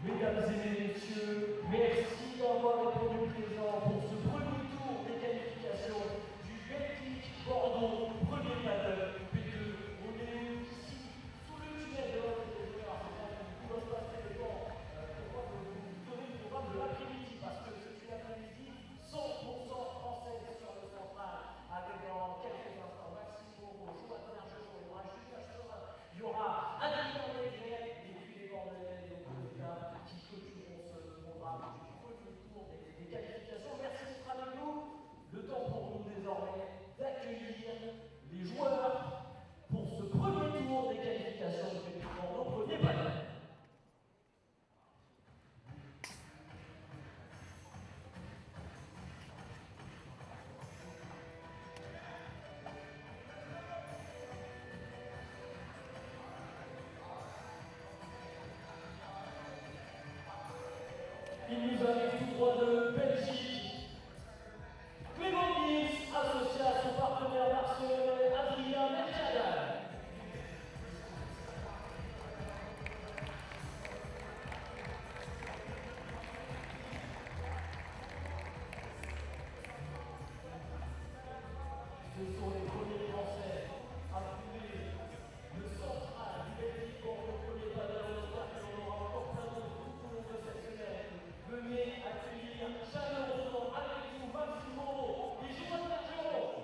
Mesdames et messieurs, merci d'avoir répondu présent pour ce premier tour des qualifications du Celtic Bordeaux, premier paddle P2. On est ici sous le tunnel de l'ordre des joueurs. Tout va se passer devant pour vous donner le programme de l'après-midi parce que c'est une après-midi 100% française sur le central avec dans quelques instants Maximo, Joachim Bergeron, il y aura Julien Storin, il y aura Adrien Legret et puis les Bordelais qui clôtureront ce programme du premier tour des qualifications. Merci d'être avec nous. Le temps pour nous désormais d'accueillir les joueurs pour ce premier tour des qualifications du Bordeaux, premier panel. Il nous arrive tout droit de Belgique. Clément Nils, associé à son partenaire barcelonais Adrien Mercadal. Ce sont les premiers Français à trouver le central du Belgique pour le premier panel. J'espère que l'on aura encore plein d'autres tout au long de cette semaine. Venez accueillir chaleureusement avec nous Maximo et Joachim Bergeron.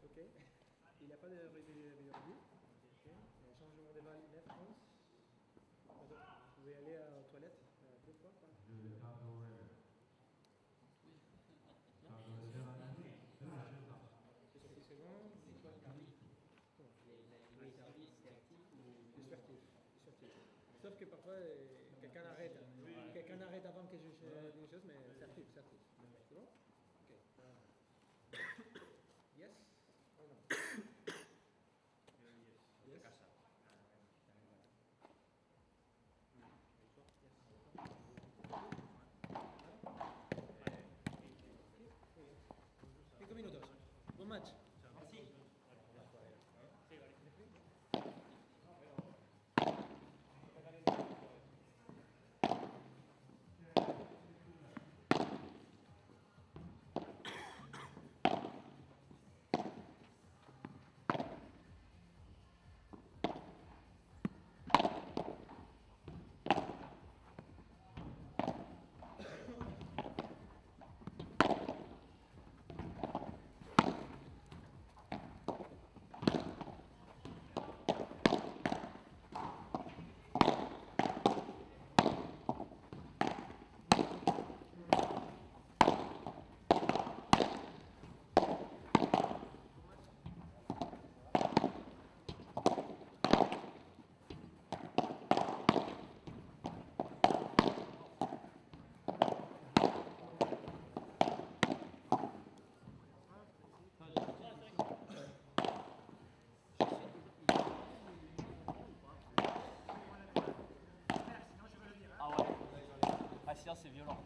Ok. Il n'y a pas de vidéo. Changement de balle left hands. Vous pouvez aller aux toilettes deux fois. C'est bon. C'est sportif. Sauf que parfois, quelqu'un arrête. Quelqu'un arrête avant que je dise une chose, mais c'est actif. C'est bon? Ok. Yes or no? Yes. Cinco minutos. Buen match. Merci. tiens, c'est violent.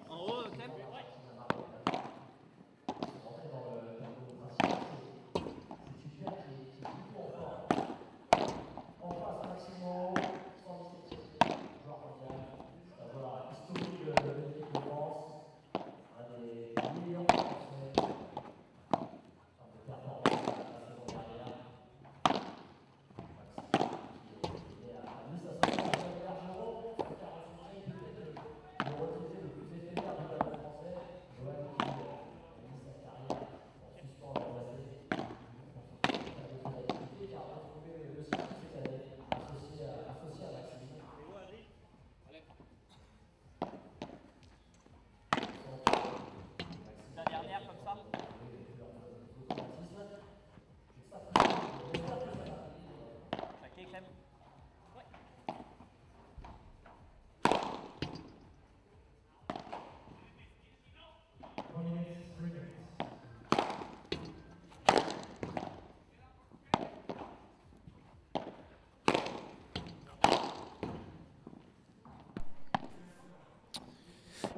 En haut, Clem? En face, Maximo, 117e joueur mondial, savoir historique de l'équipe de France, un des meilleurs Français en de performance la saison dernière. Maxime, qui est né à Nice à Saint-Jean, Bergeron, sur 46 peut-être le retraité le plus éphémère du ballon français. Joël qui a mis sa carrière en suspens l'an passé. Qui a retrouvé le circuit cette année, associé à Maxime. La dernière, comme ça. Ok, Clem.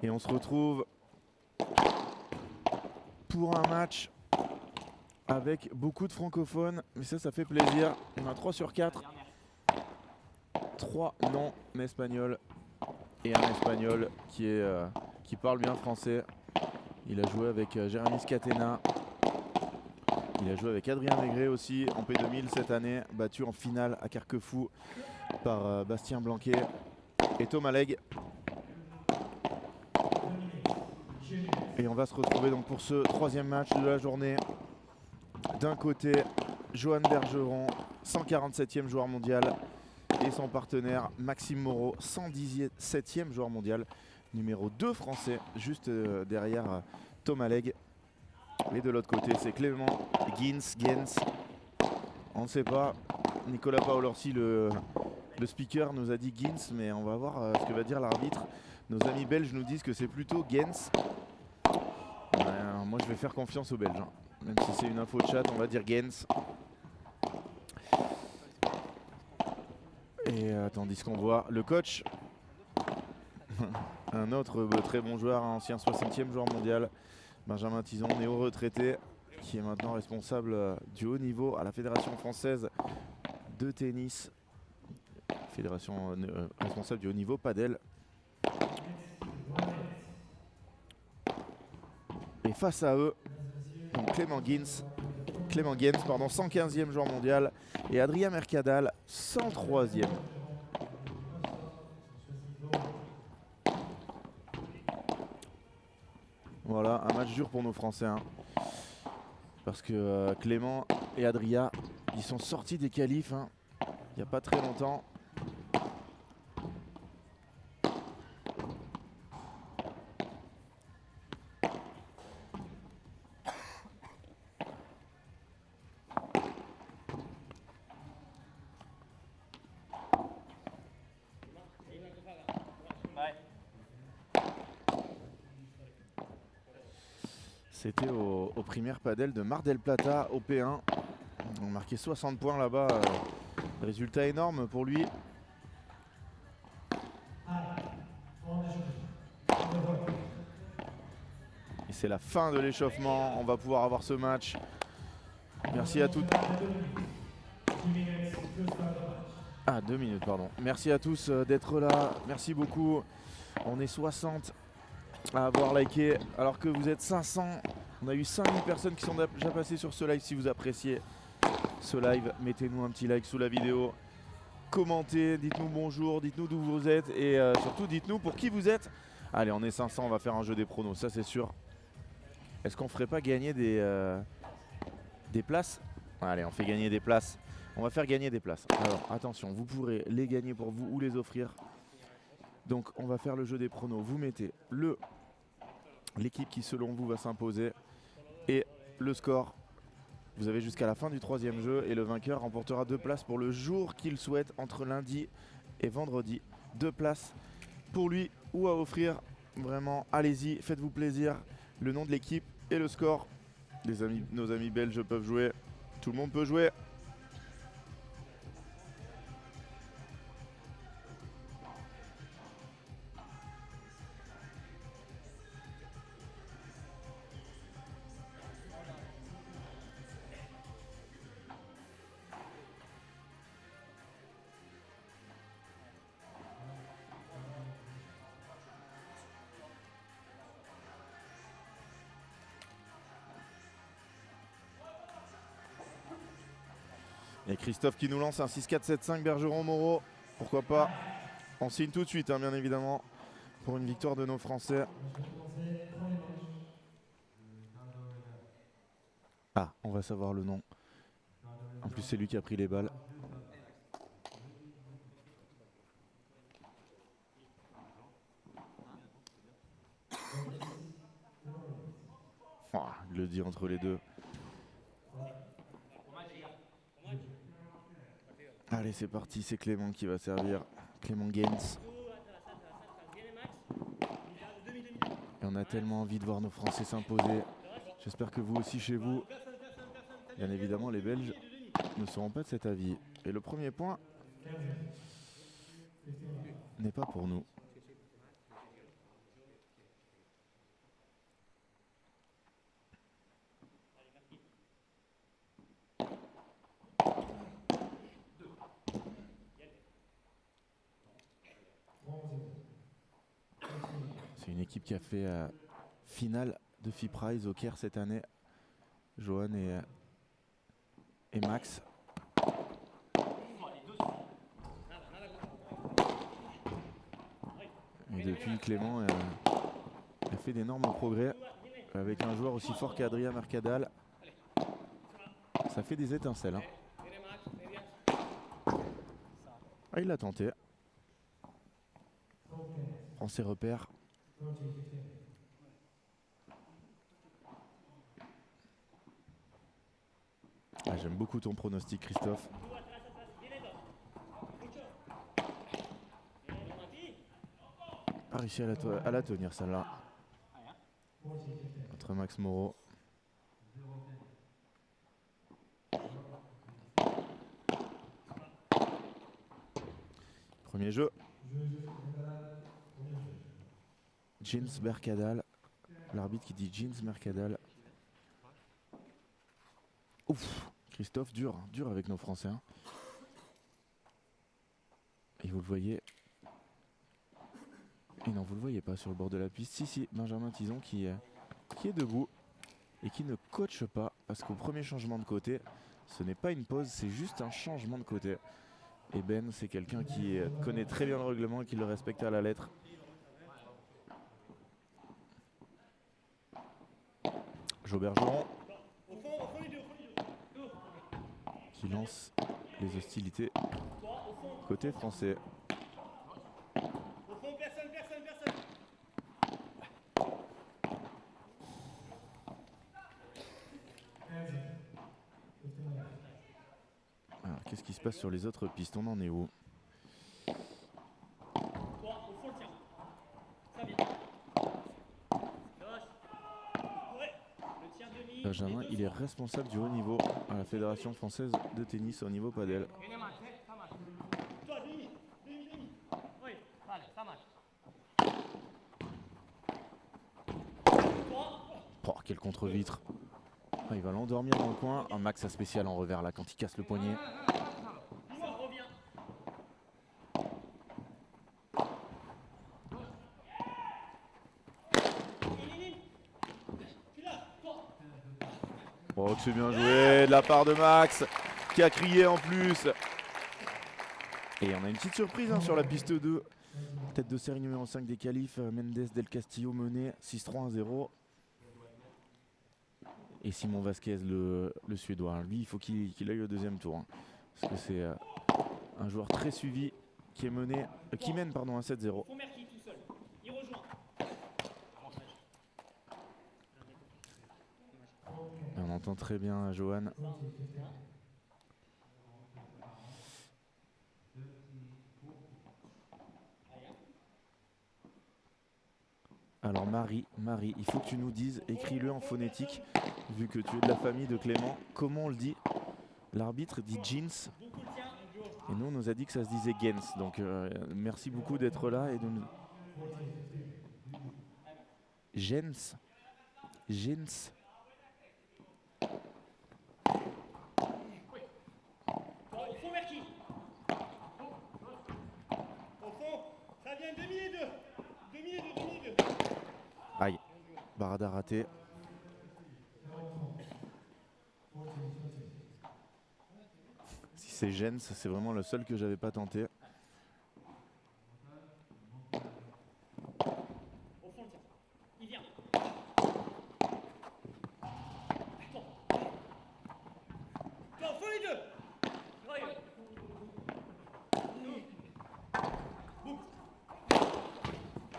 Et on se retrouve pour un match avec beaucoup de francophones. Mais ça fait plaisir. On a 3 sur 4. 3 non-espagnols. Et un espagnol qui parle bien français. Il a joué avec Jérémy Scatena. Il a joué avec Adrien Maigret aussi en P2000 cette année. Battu en finale à Carquefou par Bastien Blanquet et Thomas Legge. Et on va se retrouver donc pour ce 3e match de la journée. D'un côté, Johan Bergeron, 147e joueur mondial, et son partenaire Maxime Moreau, 117e joueur mondial, numéro 2 français, juste derrière Thomas Legge. Et de l'autre côté, c'est Clément Gens. On ne sait pas. Nicolas Paolorsi, le speaker, nous a dit Gens, mais on va voir ce que va dire l'arbitre. Nos amis belges nous disent que c'est plutôt Gens. Moi je vais faire confiance aux Belges, hein. Même si c'est une info de chat, on va dire Gens. Et tandis qu'on voit le coach, un autre très bon joueur, un ancien 60e joueur mondial, Benjamin Tison, néo-retraité, qui est maintenant responsable du haut niveau à la Fédération française de tennis. Fédération responsable du haut niveau padel. Et face à eux, donc Clément Gens, 115e joueur mondial, et Adrien Mercadal, 103e. Voilà, un match dur pour nos Français, hein. Parce que Clément et Adrien, ils sont sortis des qualifs, hein, il n'y a pas très longtemps. C'était au primaire padel de Mar del Plata au P1. On a marqué 60 points là-bas. Résultat énorme pour lui. Et c'est la fin de l'échauffement. On va pouvoir avoir ce match. Merci à toutes. Ah, 2 minutes, pardon. Merci à tous d'être là. Merci beaucoup. On est 60 à avoir liké, alors que vous êtes 500. On a eu 5000 personnes qui sont déjà passées sur ce live. Si vous appréciez ce live, mettez-nous un petit like sous la vidéo. Commentez, dites-nous bonjour, dites-nous d'où vous êtes et surtout dites-nous pour qui vous êtes. Allez, on est 500, on va faire un jeu des pronos, ça c'est sûr. Est-ce qu'on ferait pas gagner des places? Allez, on fait gagner des places. On va faire gagner des places. Alors attention, vous pourrez les gagner pour vous ou les offrir Donc on va faire le jeu des pronos. Vous mettez l'équipe qui selon vous va s'imposer et le score. Vous avez jusqu'à la fin du troisième jeu et le vainqueur remportera 2 places pour le jour qu'il souhaite entre lundi et vendredi. 2 places pour lui ou à offrir. Vraiment, allez-y, faites-vous plaisir. Le nom de l'équipe et le score. Nos amis belges peuvent jouer. Tout le monde peut jouer. Et Christophe qui nous lance un 6-4-7-5 Bergeron-Moreau. Pourquoi pas? On signe tout de suite, hein, bien évidemment, pour une victoire de nos Français. Ah, on va savoir le nom. En plus, c'est lui qui a pris les balles. Oh, il le dit entre les deux. Allez, c'est parti, c'est Clément qui va servir. Clément Gaines. Et on a tellement envie de voir nos Français s'imposer. J'espère que vous aussi chez vous. Bien évidemment, les Belges ne seront pas de cet avis. Et le premier point n'est pas pour nous. C'est une équipe qui a fait finale de FIPRIZE au Caire cette année. Johan et Max. Et depuis, Clément a fait d'énormes progrès avec un joueur aussi fort qu'Adrien Mercadal. Ça fait des étincelles. Hein. Ah, il a tenté. Prend ses repères. Ah, j'aime beaucoup ton pronostic, Christophe. Pas réussi à la tenir celle-là. Entre Max Moreau. Premier jeu. Jeans Mercadal. L'arbitre qui dit Jeans Mercadal. Ouf, Christophe, dur avec nos Français. Hein. Et vous le voyez. Et non, vous le voyez pas sur le bord de la piste. Si, Benjamin Tison qui est debout et qui ne coache pas. Parce qu'au premier changement de côté, ce n'est pas une pause, c'est juste un changement de côté. Et Ben, c'est quelqu'un qui connaît très bien le règlement et qui le respecte à la lettre. Jo Bergeron qui lance les hostilités côté français. Alors qu'est-ce qui se passe sur les autres pistes? On en est où? Benjamin, il est responsable du haut niveau à la Fédération française de tennis au niveau padel. Oh, quel contre-vitre. Ah, il va l'endormir dans le coin. Un Max à spécial en revers là quand il casse le poignet. Oh, que c'est bien joué de la part de Max qui a crié en plus. Et on a une petite surprise hein, sur la piste 2. Tête de série numéro 5 des qualifs, Mendes del Castillo mené 6-3-1-0. Et Simon Vasquez, le Suédois. Hein. Lui, il faut qu'il aille au deuxième tour. Hein, parce que c'est un joueur très suivi qui mène à 7-0. entend très bien Johan. Alors Marie, il faut que tu nous dises, écris-le en phonétique, vu que tu es de la famille de Clément, comment on le dit? L'arbitre dit jeans, et nous on nous a dit que ça se disait gens, donc merci beaucoup d'être là et de nous... Gens. Au fond, Merki. Au fond, ça vient demi et deux. Demi et deux, demi et deux. Aïe, Barada raté. Si c'est Gens, c'est vraiment le seul que j'avais pas tenté. Au fond, tiens. Il vient. Toi, au fond, les deux.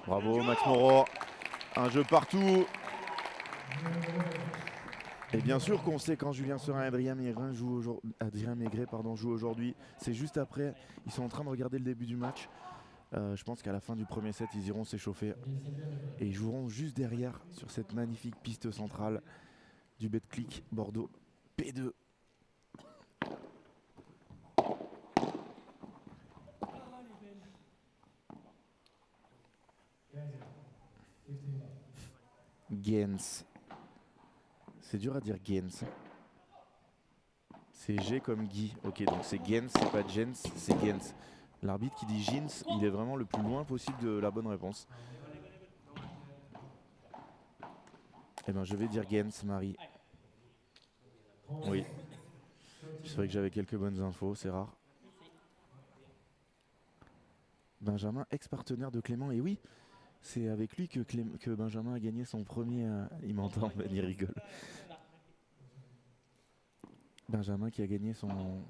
Bravo Max Moreau. Un jeu partout. Et bien sûr qu'on sait quand Julien Serin et Adrien Maigret jouent aujourd'hui. C'est juste après. Ils sont en train de regarder le début du match. Je pense qu'à la fin du premier set, ils iront s'échauffer. Et ils joueront juste derrière sur cette magnifique piste centrale du Betclic Bordeaux P2. Gens. C'est dur à dire Gens. C'est G comme Guy. Ok, donc c'est Gens, c'est pas Gens, c'est Gens. L'arbitre qui dit Jeans, il est vraiment le plus loin possible de la bonne réponse. Eh ben je vais dire Gens, Marie. Oui. C'est vrai que j'avais quelques bonnes infos, c'est rare. Benjamin, ex-partenaire de Clément, et oui, c'est avec lui que Benjamin a gagné son premier... il m'entend, ben, il rigole. Benjamin qui a gagné son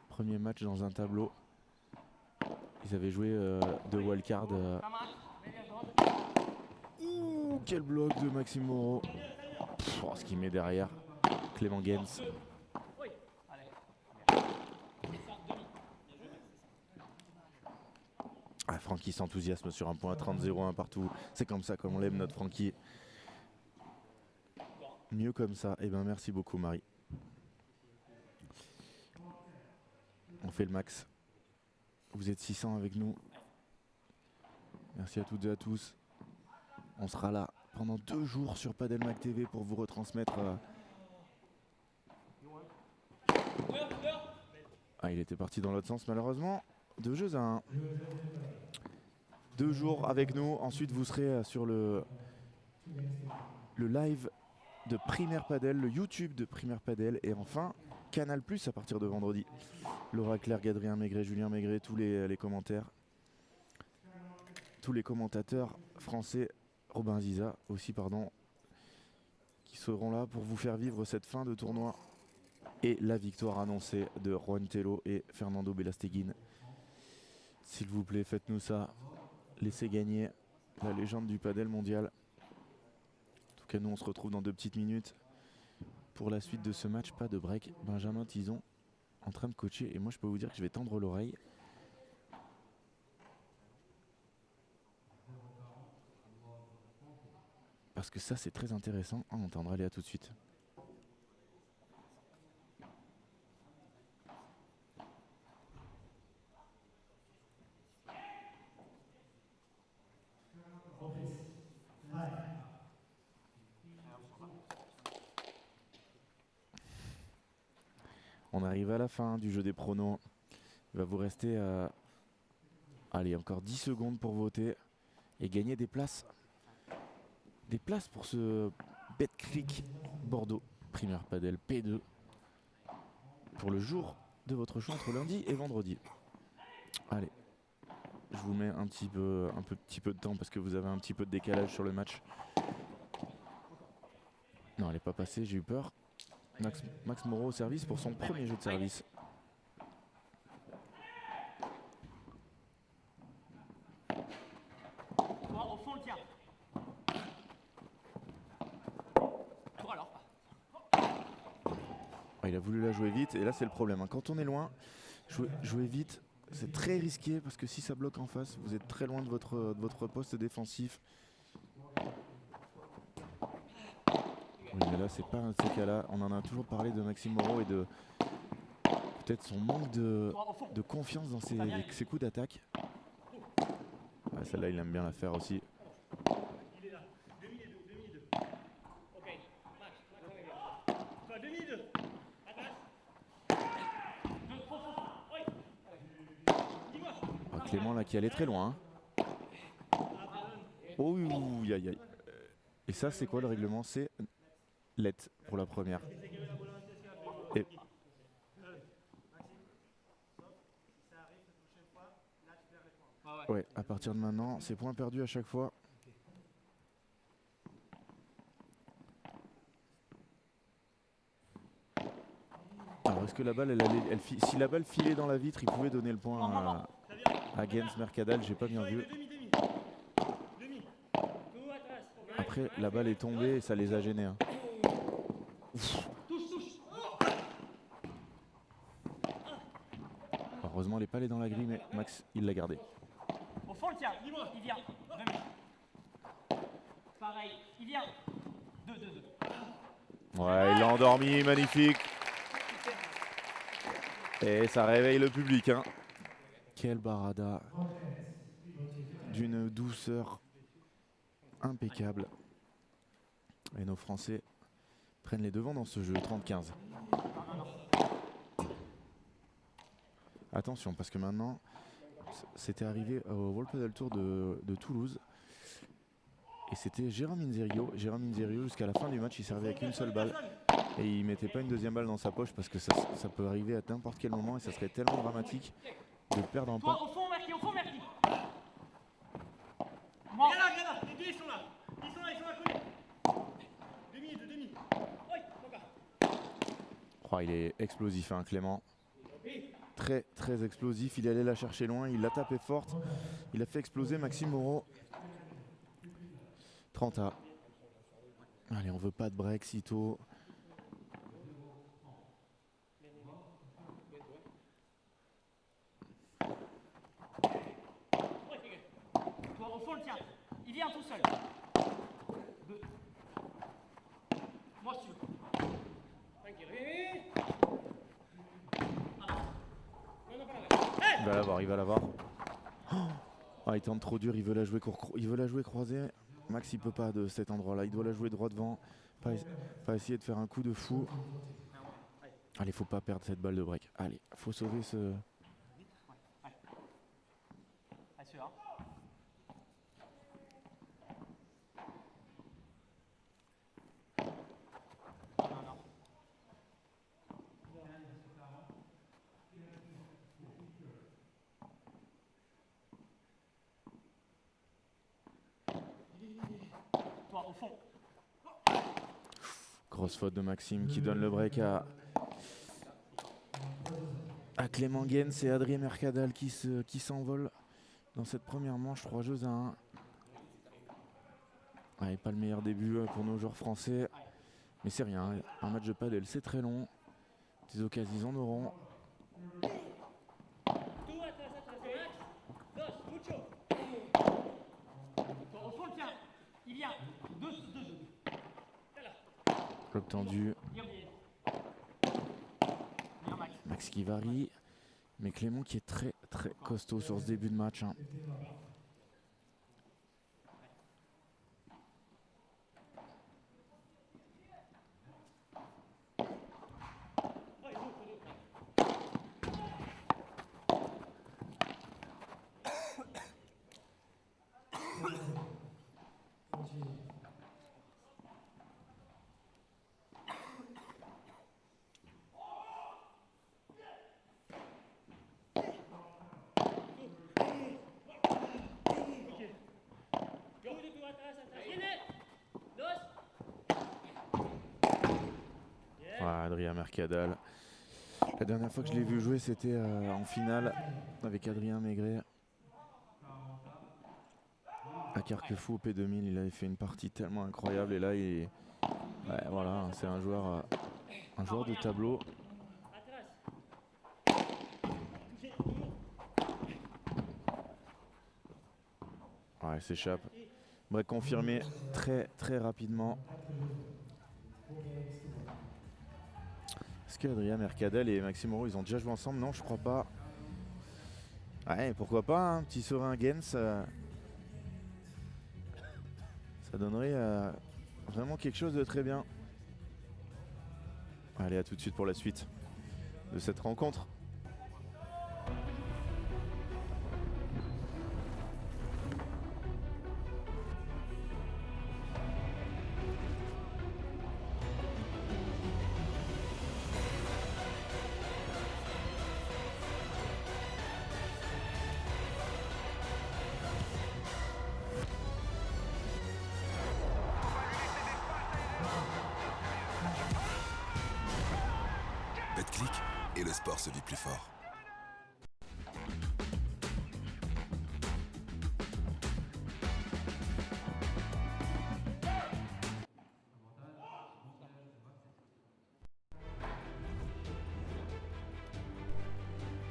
premier match dans un tableau. Ils avaient joué de wildcard. Ouh, quel bloc de Maxime Moreau. Oh, ce qu'il met derrière. Clément Gens. Ah, Francky s'enthousiasme sur un point 30-0-1 partout. C'est comme ça comme on l'aime notre Francky. Mieux comme ça. Eh bien merci beaucoup Marie. On fait le max. Vous êtes 600 avec nous. Merci à toutes et à tous. On sera là pendant 2 jours sur Padelmac TV pour vous retransmettre. Ah, il était parti dans l'autre sens malheureusement. 2 jeux à 1. 2 jours avec nous. Ensuite, vous serez sur le live de Primaire Padel, le YouTube de Primaire Padel. Et enfin, Canal Plus à partir de vendredi. Laura Clerc, Adrien Maigret, Julien Maigret, tous les commentaires. Tous les commentateurs français, Robin Ziza aussi, pardon, qui seront là pour vous faire vivre cette fin de tournoi et la victoire annoncée de Juan Tello et Fernando Belasteguin. S'il vous plaît, faites-nous ça. Laissez gagner la légende du padel mondial. En tout cas, nous, on se retrouve dans 2 petites minutes pour la suite de ce match. Pas de break. Benjamin Tison en train de coacher. Et moi, je peux vous dire que je vais tendre l'oreille. Parce que ça, c'est très intéressant. On entendra. Allez, à tout de suite. On arrive à la fin du jeu des pronos. Il va vous rester allez, encore 10 secondes pour voter et gagner des places. Des places pour ce Betclic Bordeaux Primaire Padel P2 pour le jour de votre choix entre lundi et vendredi. Allez, je vous mets un petit peu de temps parce que vous avez un petit peu de décalage sur le match. Non, elle n'est pas passée, j'ai eu peur. Max Moreau au service pour son premier jeu de service. Toi, au fond, le tien. Toi, alors. Ah, il a voulu la jouer vite et là c'est le problème, hein. Quand on est loin, jouer vite, c'est très risqué parce que si ça bloque en face, vous êtes très loin de votre poste défensif. Oui, mais là c'est pas un de ces cas-là. On en a toujours parlé de Maxime Moreau et de peut-être son manque de confiance dans ses coups d'attaque. Ouais, celle-là il aime bien la faire aussi. Il est là. Demi et 2, demi et 2. Ok, Max, toi, demi et 2. Ah, Clément là qui allait très loin. Hein. Oh oui, oui, aïe, aïe. Et ça c'est quoi le règlement? C'est let pour la première. Et ouais, à partir de maintenant, c'est points perdus à chaque fois. Alors est-ce que la balle, si la balle filait dans la vitre, il pouvait donner le point à Gens Mercadal, j'ai pas bien vu. Après, la balle est tombée et ça les a gênés. Hein. Heureusement, les palais dans la grille, mais Max, il l'a gardé. Au fond, le tien. Il vient. Pareil. Il vient. 2, 2, 2. Ouais, il l'a endormi, magnifique. Et ça réveille le public. Hein. Quel barada. D'une douceur impeccable. Et nos Français prennent les devants dans ce jeu, 30-15. Attention, parce que maintenant, c'était arrivé au World Padel Tour de Toulouse. Et c'était Jérôme Inzerio. Jérôme Inzerio, jusqu'à la fin du match, il servait avec une seule balle. Et il mettait pas une deuxième balle dans sa poche parce que ça peut arriver à n'importe quel moment et ça serait tellement dramatique de perdre un point. Toi, au fond, Merki, au fond, Merki. Regarde là, les deux ils sont là. Ils sont à côté. Demi et 2, demi. Oh, il est explosif, hein, Clément. Très, très explosif. Il allait la chercher loin. Il l'a tapé forte. Il a fait exploser Maxime Moreau. 30A. Allez, on veut pas de break sitôt. Toi, au fond, le tien. Il vient tout seul. 2. Moi, si tu veux. Il va l'avoir, il va l'avoir. Oh, il tente trop dur, il veut la jouer croisée. Max il peut pas de cet endroit là, il doit la jouer droit devant. Pas essayer de faire un coup de fou. Allez, faut pas perdre cette balle de break. Allez, faut sauver ce... Assure. Toi, au fond. Grosse faute de Maxime qui donne le break à Clément Gens et Adrien Mercadal qui s'envolent dans cette première manche 3 jeux à 1. Allez, pas le meilleur début pour nos joueurs français, mais c'est rien. Un match de padel c'est très long, des occasions ils en auront. Au fond, le tien. Il vient. 2, 2, 2. Bloc tendu. Max qui varie, mais Clément qui est très très costaud sur ce début de match. Hein. Adrien Mercadal. La dernière fois que je l'ai vu jouer, c'était en finale avec Adrien Maigret. À Carquefou au P2000, il avait fait une partie tellement incroyable et là, voilà, c'est un joueur un joueur de tableau. Ouais, il s'échappe. Break confirmé très très rapidement. Est-ce que Adrien Mercadal et Maxime Moreau, ils ont déjà joué ensemble? Non, je crois pas. Ouais, pourquoi pas, un petit Sorin Gens. Ça donnerait vraiment quelque chose de très bien. Allez, à tout de suite pour la suite de cette rencontre. Betclic et le sport se vit plus fort.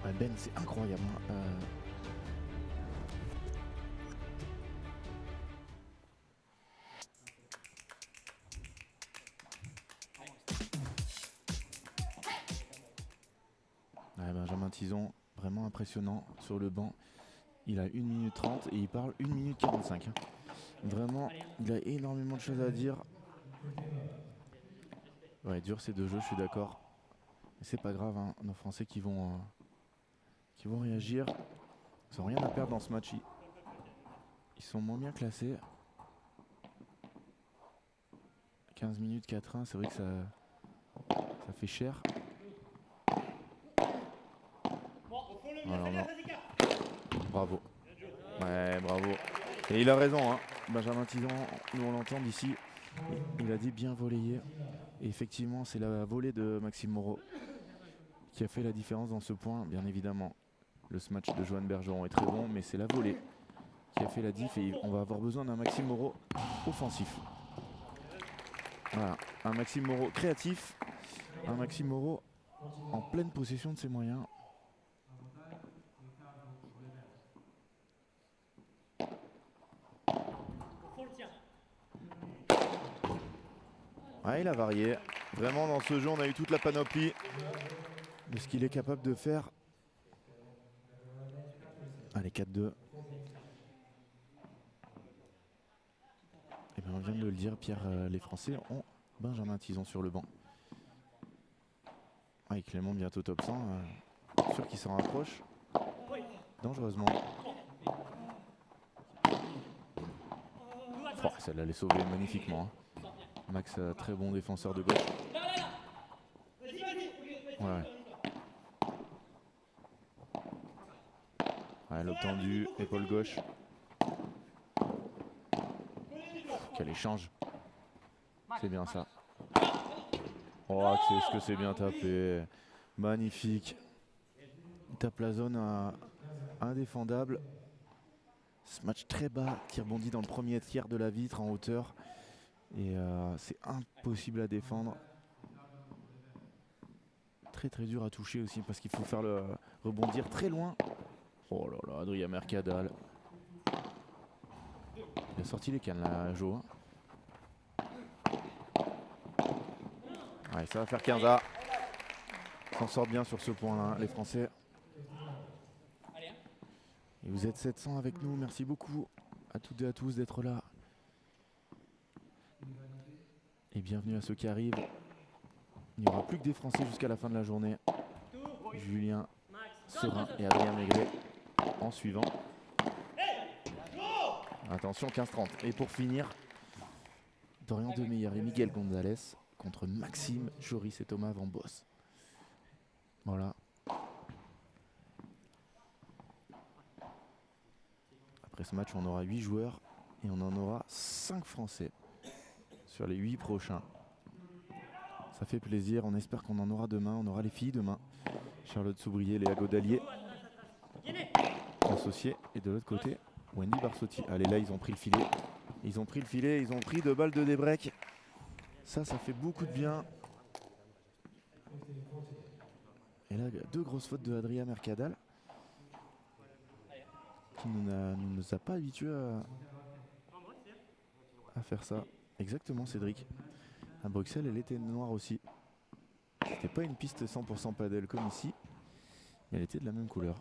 Ouais, Ben, c'est incroyable. Ouais, Benjamin Tison, vraiment impressionnant sur le banc. Il a 1 minute 30 et il parle 1 minute 45. Vraiment, il a énormément de choses à dire. Ouais, dur ces deux jeux, je suis d'accord. Mais c'est pas grave, hein, nos Français qui vont réagir. Ils n'ont rien à perdre dans ce match. Ils sont moins bien classés. 15 minutes 4-1, c'est vrai que ça fait cher. Alors, non. Bravo. Ouais, bravo. Et il a raison, hein. Benjamin Tison, nous on l'entend d'ici. Il a dit bien volleyé. Et effectivement, c'est la volée de Maxime Moreau qui a fait la différence dans ce point, bien évidemment. Le smash de Johan Bergeron est très bon, mais c'est la volée qui a fait la diff et on va avoir besoin d'un Maxime Moreau offensif. Voilà, un Maxime Moreau créatif, un Maxime Moreau en pleine possession de ses moyens. Ouais, il a varié. Vraiment, dans ce jeu, on a eu toute la panoplie de ce qu'il est capable de faire. Allez, 4-2. Et bien, on vient de le dire, Pierre, les Français ont Benjamin Tison sur le banc. Ah, et Clément bientôt top 100. Sûr qu'il s'en rapproche dangereusement. Oh, celle-là, les sauver magnifiquement. Hein. Max, très bon défenseur de gauche. Ouais. Ouais, lobe tendu, épaule gauche. Quel échange. C'est bien ça. Oh, est-ce que c'est bien tapé. Magnifique. Il tape la zone indéfendable. Ce match très bas qui rebondit dans le premier tiers de la vitre en hauteur. Et c'est impossible à défendre. Très très dur à toucher aussi parce qu'il faut faire le rebondir très loin. Oh là là, Adrien Mercadal. Il a sorti les cannes là, Jo. Ouais, ça va faire 15A. S'en sort bien sur ce point-là, les Français. Et vous êtes 700 avec nous, merci beaucoup à toutes et à tous d'être là. Et bienvenue à ceux qui arrivent. Il n'y aura plus que des Français jusqu'à la fin de la journée. Julien Serin et Adrien Maigret en suivant. Attention, 15-30. Et pour finir, Dorian Demeyer et Miguel Gonzalez contre Maxime, Joris et Thomas Van Boss. Voilà. Après ce match, on aura 8 joueurs et on en aura 5 Français sur les 8 prochains. Ça fait plaisir, on espère qu'on en aura demain. On aura les filles demain. Charlotte Soubrier, Léa Godalier, associée. Et de l'autre côté, Wendy Barsotti. Allez, là, ils ont pris le filet. Ils ont pris le filet, ils ont pris 2 balles de débreak. Ça fait beaucoup de bien. Et là, 2 grosses fautes de Adrien Mercadal qui ne nous a pas habitués à faire ça. Exactement, Cédric. À Bruxelles, elle était noire aussi. C'était pas une piste 100% padel comme ici, mais elle était de la même couleur.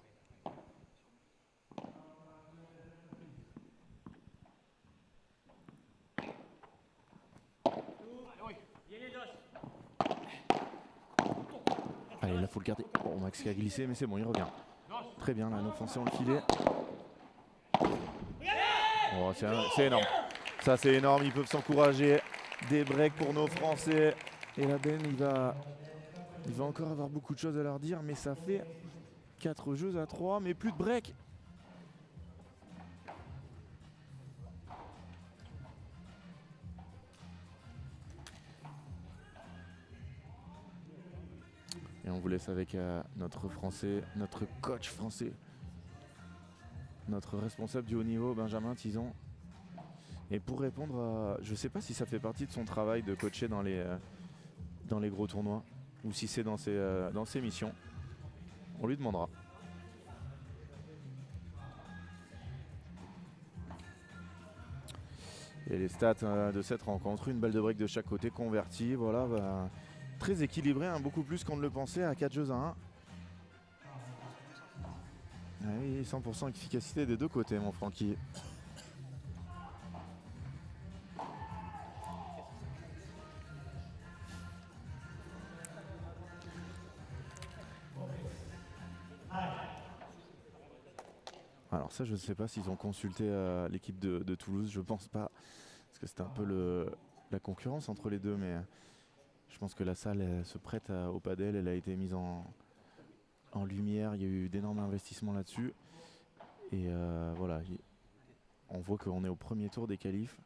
Allez, là faut le garder. Bon, Max qui a glissé, mais c'est bon, il revient. Très bien, là, nos Français ont le filet. Oh, c'est énorme. Ça, c'est énorme, ils peuvent s'encourager. Des breaks pour nos Français. Et la Ben, il va encore avoir beaucoup de choses à leur dire, mais ça fait 4 jeux à 3, mais plus de break. Et on vous laisse avec notre Français, notre coach français, notre responsable du haut niveau, Benjamin Tison. Et pour répondre à... Je ne sais pas si ça fait partie de son travail de coacher dans les gros tournois, ou si c'est dans ses missions. On lui demandera. Et les stats de cette rencontre, une balle de break de chaque côté convertie, voilà, très équilibré, hein, beaucoup plus qu'on ne le pensait à 4 jeux à 1. Ah oui, 100% efficacité des deux côtés, mon Francky. Alors ça, je ne sais pas s'ils ont consulté l'équipe de Toulouse, je pense pas, parce que c'était un peu la concurrence entre les deux, mais je pense que la salle elle se prête au padel, elle a été mise en lumière, il y a eu d'énormes investissements là-dessus, et voilà, on voit qu'on est au premier tour des qualifs,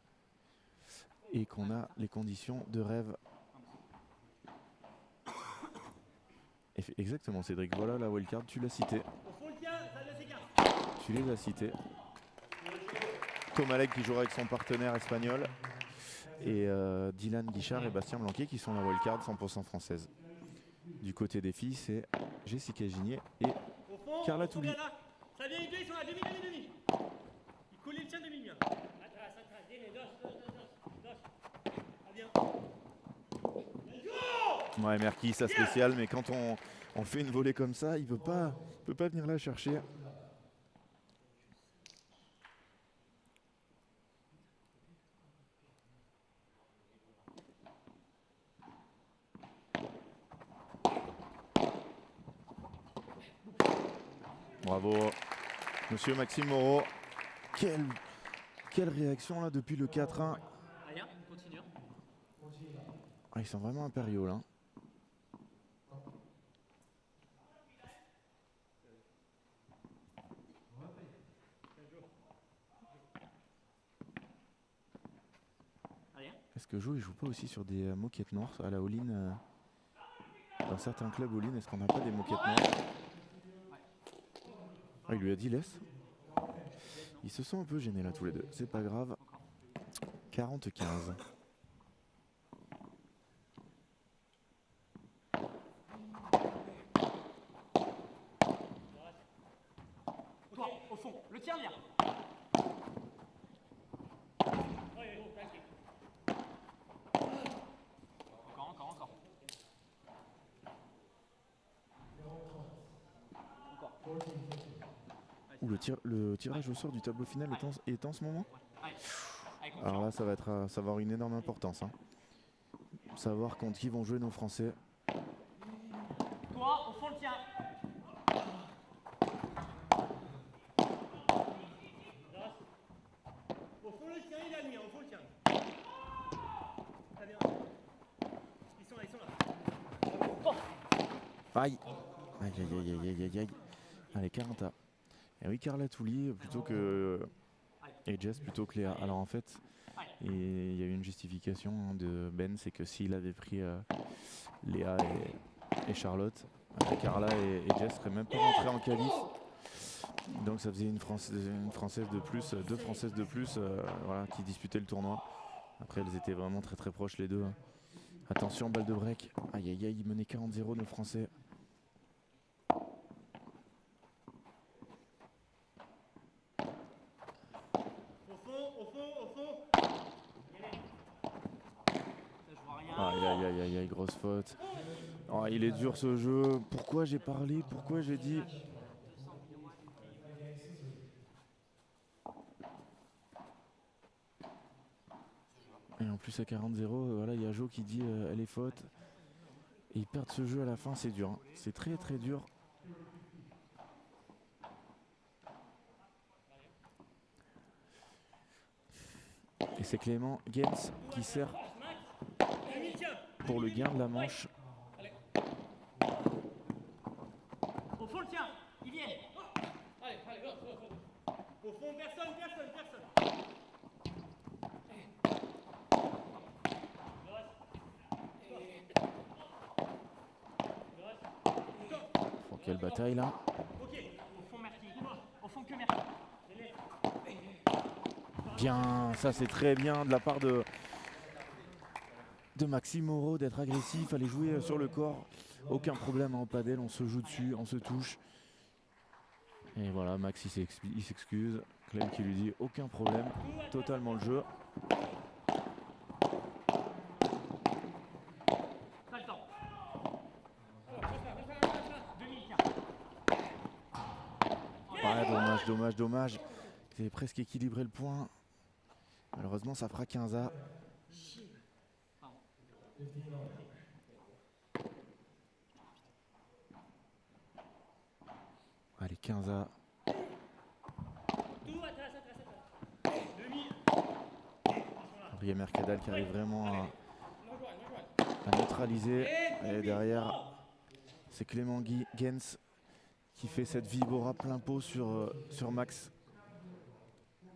et qu'on a les conditions de rêve. Exactement, Cédric, voilà la wildcard, tu l'as cité. Tu les as cités. Tomalek qui jouera avec son partenaire espagnol. Et Dylan Guichard et Bastien Blanquet qui sont la wildcard 100% française. Du côté des filles, c'est Jessica Gigné et Carla Touli. Ça vient, ils sont à demi. Il colle le tien demi. Ouais, Merki, ça spécial, mais quand on fait une volée comme ça, il peut pas venir la chercher. Bravo, monsieur Maxime Moreau. Quelle réaction là depuis le 4-1. Rien, continue. Ah, ils sont vraiment impériaux là. Est-ce que Jo il joue pas aussi sur des moquettes noires à la all-in dans certains clubs all-in, est-ce qu'on n'a pas des moquettes noires? Ah, il lui a dit laisse. Ils se sont un peu gênés là tous les deux. C'est pas grave. 40-15. Toi, au fond, le tien vient. Encore. Ouh, le tirage au sort du tableau final est en ce moment. Alors là, ça va avoir une énorme importance. Hein. Savoir contre qui vont jouer nos Français. Toi, au fond, le tien. Au fond, le tien, il a mis, au fond, le tien. Très bien. Ils sont là. Aïe. Aïe. Allez, 40 A. Et oui, Carla Touli plutôt que... Et Jess plutôt que Léa. Alors en fait, il y a eu une justification de Ben, c'est que s'il avait pris Léa et Charlotte, Carla et Jess seraient même pas rentrées en qualif. Donc ça faisait une Française de plus, 2 Françaises de plus voilà, qui disputaient le tournoi. Après elles étaient vraiment très proches les deux. Hein. Attention, balle de break. Aïe aïe aïe, ils menaient 40-0 nos Français. Au fond. Ça, je vois rien. Aïe aïe aïe aïe aïe, grosse faute. Oh, il est dur ce jeu. Pourquoi j'ai parlé? Pourquoi j'ai dit? Et en plus à 40-0, voilà, il y a Jo qui dit elle est faute. Et ils perdent ce jeu à la fin, c'est dur. Hein. C'est très très dur. Et c'est Clément Gens qui sert pour le gain de la manche. Au fond, le tien. Ils viennent. Au fond, personne. Oh, quelle bataille là. Ok. Au fond, merci. Au fond, que merci. Bien, ça c'est très bien de la part de Maxime Moreau d'être agressif, aller jouer sur le corps. Aucun problème en padel, on se joue dessus, on se touche. Et voilà, Max il s'excuse. Clem qui lui dit aucun problème, totalement le jeu. Pas le temps. Ouais, dommage. C'est presque équilibré le point. Malheureusement, ça fera 15-A. Allez, 15-A. Adrien Mercadal qui arrive vraiment à neutraliser. Et derrière, c'est Clément Gens qui fait cette vibora plein pot sur Max.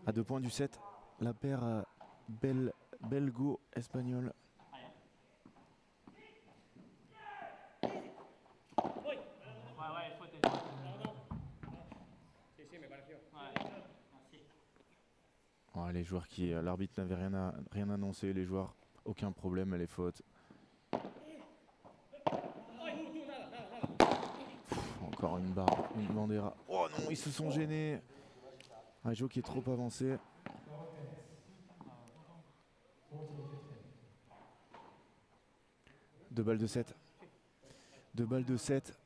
À 2 points du 7, la paire belgo-espagnole. Ouais, faute. Ouais, les joueurs qui... L'arbitre n'avait rien annoncé, les joueurs, aucun problème, les fautes. Encore une barre, une bandera. Oh non, ils se sont gênés. Un jeu qui est trop avancé. Deux balles de 7. 2 balles de 7.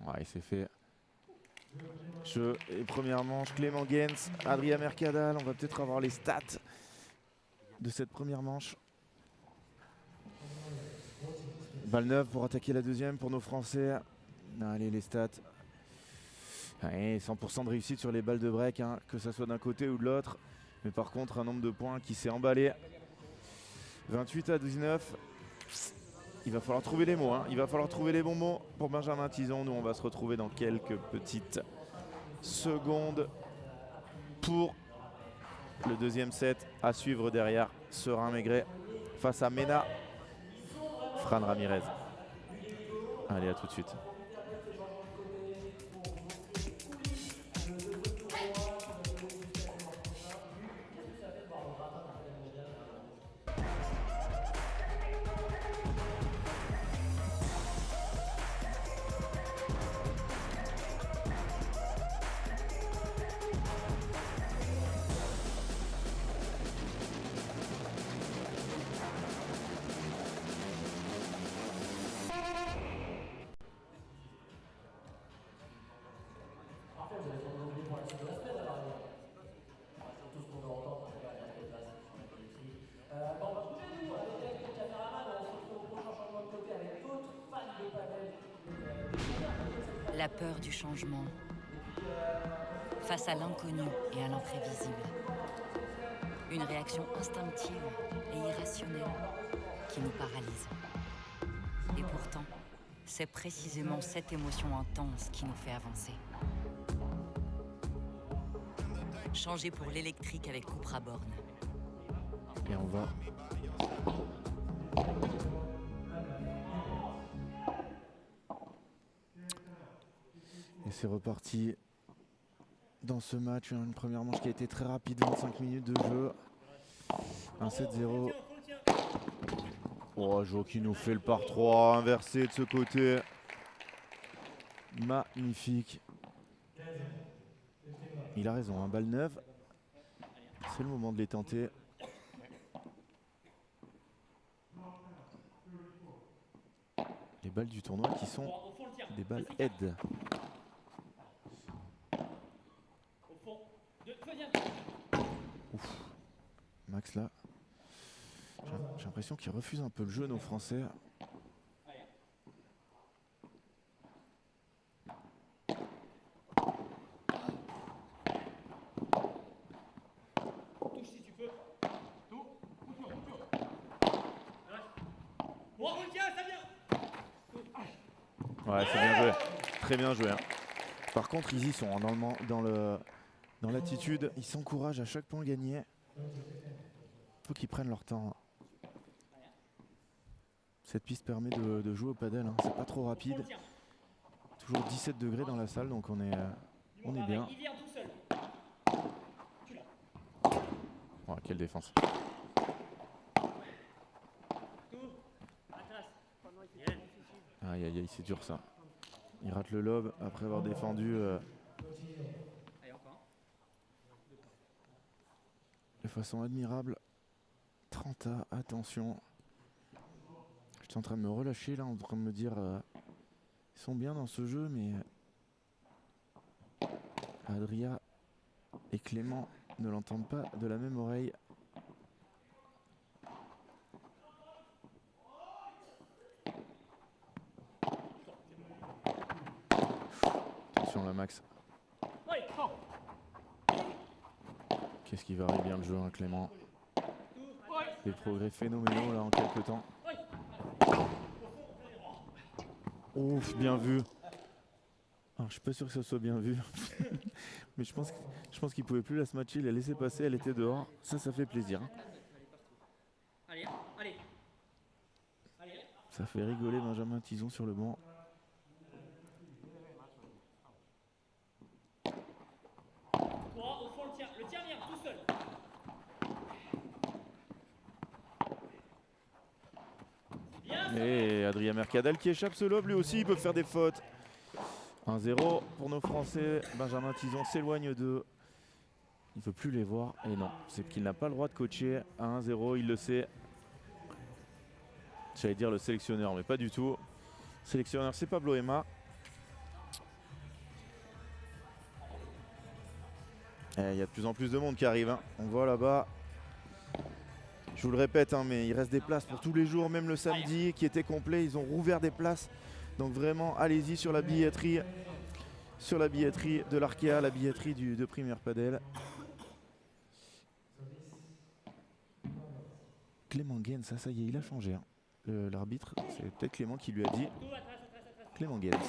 Ouais, il s'est fait. Jeu et première manche, Clément Gens, Adrien Mercadal. On va peut-être avoir les stats de cette première manche. Balle neuve pour attaquer la deuxième pour nos Français. Allez, les stats. Allez, 100% de réussite sur les balles de break, hein, que ce soit d'un côté ou de l'autre. Mais par contre, un nombre de points qui s'est emballé. 28-19. Il va falloir trouver les mots, hein. Il va falloir trouver les bons mots pour Benjamin Tison. Nous, on va se retrouver dans quelques petites secondes pour le deuxième set à suivre derrière. Serein Maigret face à Mena Fran Ramirez. Allez, à tout de suite. La peur du changement, face à l'inconnu et à l'imprévisible. Une réaction instinctive et irrationnelle qui nous paralyse. Et pourtant, c'est précisément cette émotion intense qui nous fait avancer. Changer pour l'électrique avec Cupra Born. Et on va Et c'est reparti dans ce match. Une première manche qui a été très rapide, 25 minutes de jeu. Un 7-0. Oh, Jo qui nous fait le par 3, inversé de ce côté. Magnifique. Il a raison, hein, balle neuve. C'est le moment de les tenter. Les balles du tournoi qui sont des balles aide. Ouf. Max là. J'ai l'impression qu'il refuse un peu le jeu, nos Français. Touche si tu peux. Tout. Bon, on le tient, ça vient. Ouais, c'est bien joué. Très bien joué. Hein. Par contre, ils y sont hein, dans l'attitude. Ils s'encouragent à chaque point gagné. Faut qu'ils prennent leur temps. Cette piste permet de jouer au padel. Hein. C'est pas trop rapide. Toujours 17 degrés dans la salle, donc on est bien. Il vient tout seul. Oh, quelle défense. Aïe aïe aïe, c'est dur ça. Il rate le lob après avoir défendu de façon admirable. 30A, attention. J'étais en train de me relâcher là, en train de me dire ils sont bien dans ce jeu, mais Adria et Clément ne l'entendent pas de la même oreille. Attention là, Max. Qu'est-ce qui varie bien le jeu, hein, Clément. Des progrès phénoménaux là en quelques temps. Ouf, bien vu. Alors, je suis pas sûr que ça soit bien vu. Mais je pense qu'il pouvait plus la se matcher. Il a laissé passer, elle était dehors. Ça fait plaisir. Hein. Allez. Ça fait rigoler Benjamin Tison sur le banc. Au fond, le tien vient tout seul. Et Adrien Mercadal qui échappe ce lob, lui aussi, il peut faire des fautes. 1-0 pour nos Français. Benjamin Tison s'éloigne d'eux. Il ne veut plus les voir. Et non, c'est qu'il n'a pas le droit de coacher. À 1-0, il le sait. J'allais dire le sélectionneur, mais pas du tout. Sélectionneur, c'est Pablo Ema. Il y a de plus en plus de monde qui arrive. Hein. On voit là-bas. Je vous le répète, hein, mais il reste des places pour tous les jours, même le samedi qui était complet. Ils ont rouvert des places. Donc vraiment, allez-y sur la billetterie. Sur la billetterie de l'Arkea, la billetterie de Premier Padel. Clément Gaines, ça y est, il a changé. Hein. L'arbitre, c'est peut-être Clément qui lui a dit. Clément Gaines.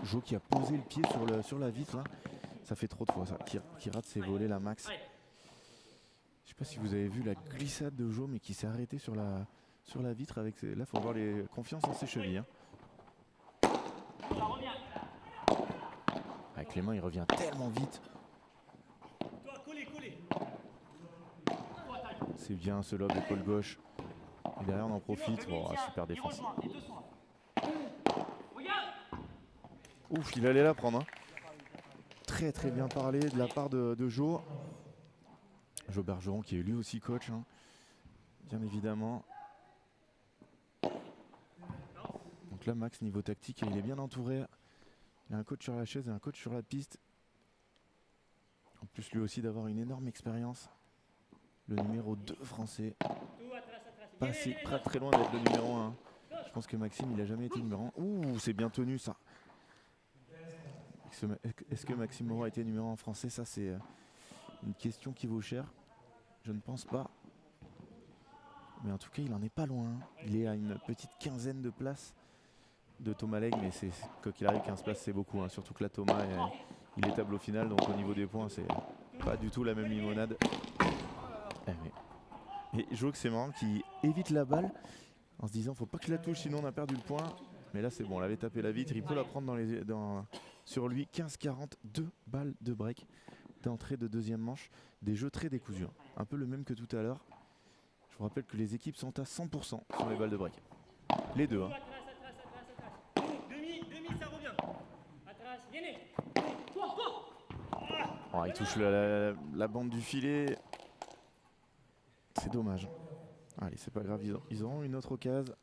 Jo qui a posé le pied sur la vitre là. Ça fait trop de fois ça, qui rate ses volets là, Max. Je sais pas si vous avez vu la glissade de Jo, mais qui s'est arrêté sur la vitre avec ses... Là, faut avoir les confiance en ses chevilles. Hein. Ah, Clément, il revient tellement vite. C'est bien ce lob épaule gauche. Et derrière, on en profite. Oh, super défense. Ouf, il allait la prendre. Hein. Très très bien parlé de la part de Jo. Jo Bergeron qui est lui aussi coach, hein, bien évidemment. Donc là, Max, niveau tactique, il est bien entouré. Il a un coach sur la chaise et un coach sur la piste. En plus, lui aussi, d'avoir une énorme expérience. Le numéro 2 français. Pas très loin d'être le numéro 1. Je pense que Maxime, il n'a jamais été numéro 1. Ouh, c'est bien tenu ça. Est-ce que Maxime Moreau a été numéro 1 français? Ça, c'est une question qui vaut cher. Je ne pense pas. Mais en tout cas, il en est pas loin. Il est à une petite quinzaine de places de Thomas Legge. Mais quoi qu'il arrive, 15 places, c'est beaucoup. Hein. Surtout que là, Thomas, il est tableau final. Donc au niveau des points, c'est pas du tout la même limonade. Et Jo, que c'est marrant, qui évite la balle en se disant faut pas que je la touche, sinon on a perdu le point. Mais là c'est bon, on avait tapé la vitre, il peut la prendre sur lui. 15-40, 2 balles de break d'entrée de deuxième manche. Des jeux très décousus, hein. Un peu le même que tout à l'heure. Je vous rappelle que les équipes sont à 100% sur les balles de break. Les deux. Hein. Demi, ça revient. Atrás, viene. Toi. Oh, il touche la bande du filet. C'est dommage. Allez, c'est pas grave, ils auront une autre occasion,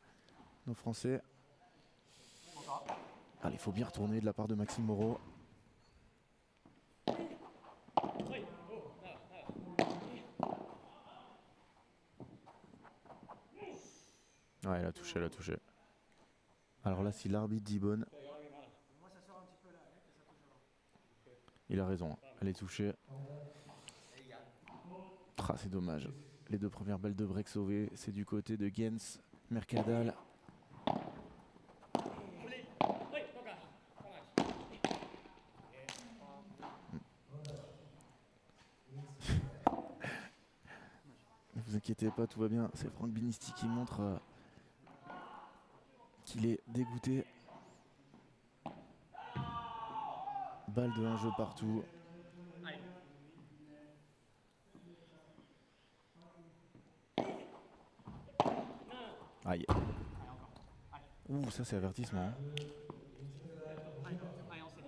nos Français. Allez, il faut bien retourner de la part de Maxime Moreau. Ouais, elle a touché. Alors là, si l'arbitre dit bonne, il a raison, elle est touchée. Ah, c'est dommage. Les 2 premières balles de break sauvées, c'est du côté de Gens Mercadal. Ne vous inquiétez pas, tout va bien. C'est Franck Binisti qui montre qu'il est dégoûté. Balle de 1 jeu partout. Aïe. Ouh, ça c'est avertissement. Hein.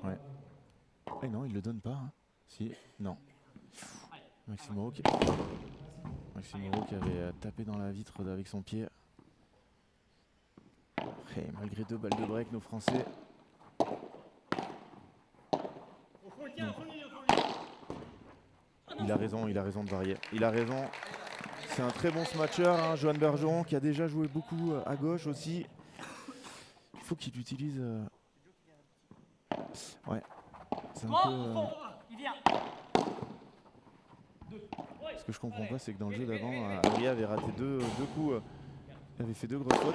Ouais. Eh non, il le donne pas. Hein. Si, non. Maxime Moreau qui avait tapé dans la vitre avec son pied. Et malgré 2 balles de break, nos Français. Il a raison de varier. Il a raison. C'est un très bon smatcher, hein, Johan Bergeron, qui a déjà joué beaucoup à gauche aussi. Il faut qu'il utilise. Ouais. C'est un peu. Ce que je comprends pas, c'est que dans le jeu d'avant, Adria avait raté deux coups. Il avait fait 2 grosses fautes.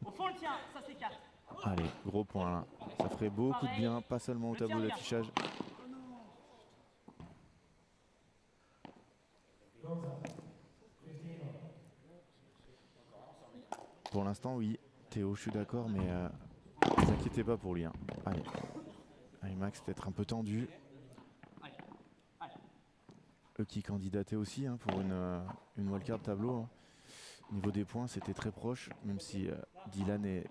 Au fond le tien, ça s'écarte. Allez, gros point là. Ça ferait beaucoup de bien, pas seulement au tableau d'affichage. Pour l'instant, oui, Théo, je suis d'accord, mais ne vous inquiétez pas pour lui. Hein. Allez. Allez, Max, peut-être un peu tendu. Eux qui candidataient aussi hein, pour une wildcard tableau. Hein. Au niveau des points, c'était très proche, même si Dylan et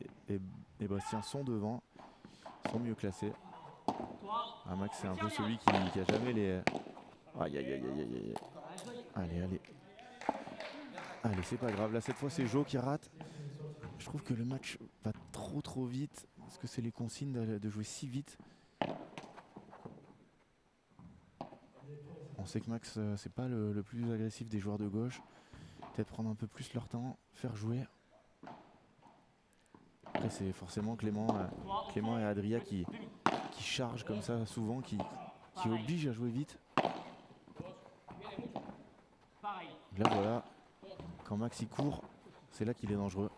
Bastien sont devant, sont mieux classés. Ah, Max, c'est un peu celui qui a jamais les. Aïe, aïe, aïe, aïe, aïe. Allez. Allez, c'est pas grave. Là, cette fois, c'est Jo qui rate. Je trouve que le match va trop vite. Parce que c'est les consignes de jouer si vite. On sait que Max, c'est pas le plus agressif des joueurs de gauche. Peut-être prendre un peu plus leur temps, faire jouer. Après, c'est forcément Clément et Adria qui chargent comme ça souvent, qui obligent à jouer vite. Là, voilà. Quand Max y court, c'est là qu'il est dangereux.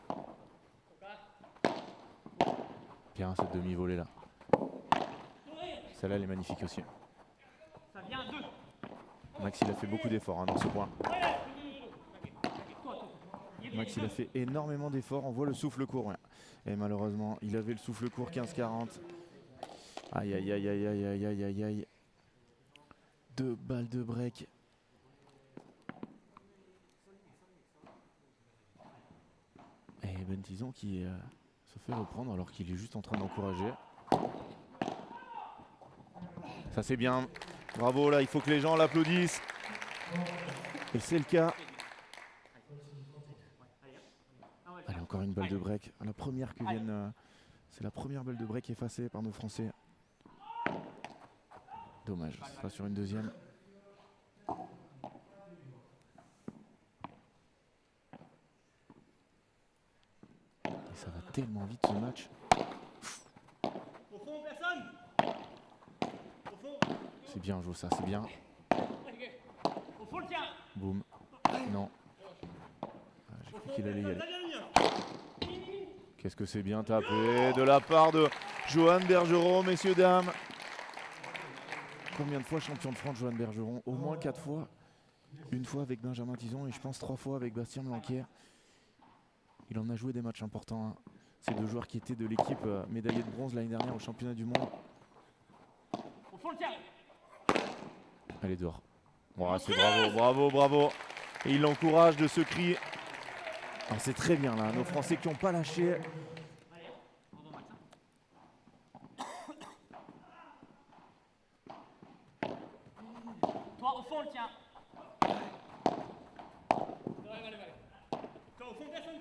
Bien cette demi-volée là. Celle-là, elle est magnifique aussi. Max, il a fait beaucoup d'efforts hein, dans ce point. Max, il a fait énormément d'efforts. On voit le souffle court. Ouais. Et malheureusement, il avait le souffle court 15-40. Aïe, aïe, aïe, aïe, aïe, aïe, aïe, aïe, aïe. 2 balles de break. Et Bentison qui se fait reprendre alors qu'il est juste en train d'encourager. Ça c'est bien. Bravo là, il faut que les gens l'applaudissent. Et c'est le cas. Allez, encore une balle de break. La première que viennent. C'est la première balle de break effacée par nos Français. Dommage, ce sera sur une deuxième. Et ça va tellement vite ce match. Au fond, personne. Au fond. C'est bien, Jo, ça, c'est bien. Au fond le tien. Boum. Non. J'ai cru qu'il allait y aller. Qu'est-ce que c'est bien tapé de la part de Johan Bergeron, messieurs, dames. Combien de fois champion de France, Johan Bergeron? Au moins 4 fois. Une fois avec Benjamin Tison et je pense 3 fois avec Bastien Blanquer. Il en a joué des matchs importants, hein. Ces deux joueurs qui étaient de l'équipe médaillée de bronze l'année dernière au championnat du monde. Au fond le tir. Elle est dehors. Bon, c'est bravo, bravo, bravo. Et il l'encourage de ce cri. Alors, c'est très bien là, nos Français qui n'ont pas lâché. Allez, bravo Max. Toi au fond le tien. Toi, au fond, personne.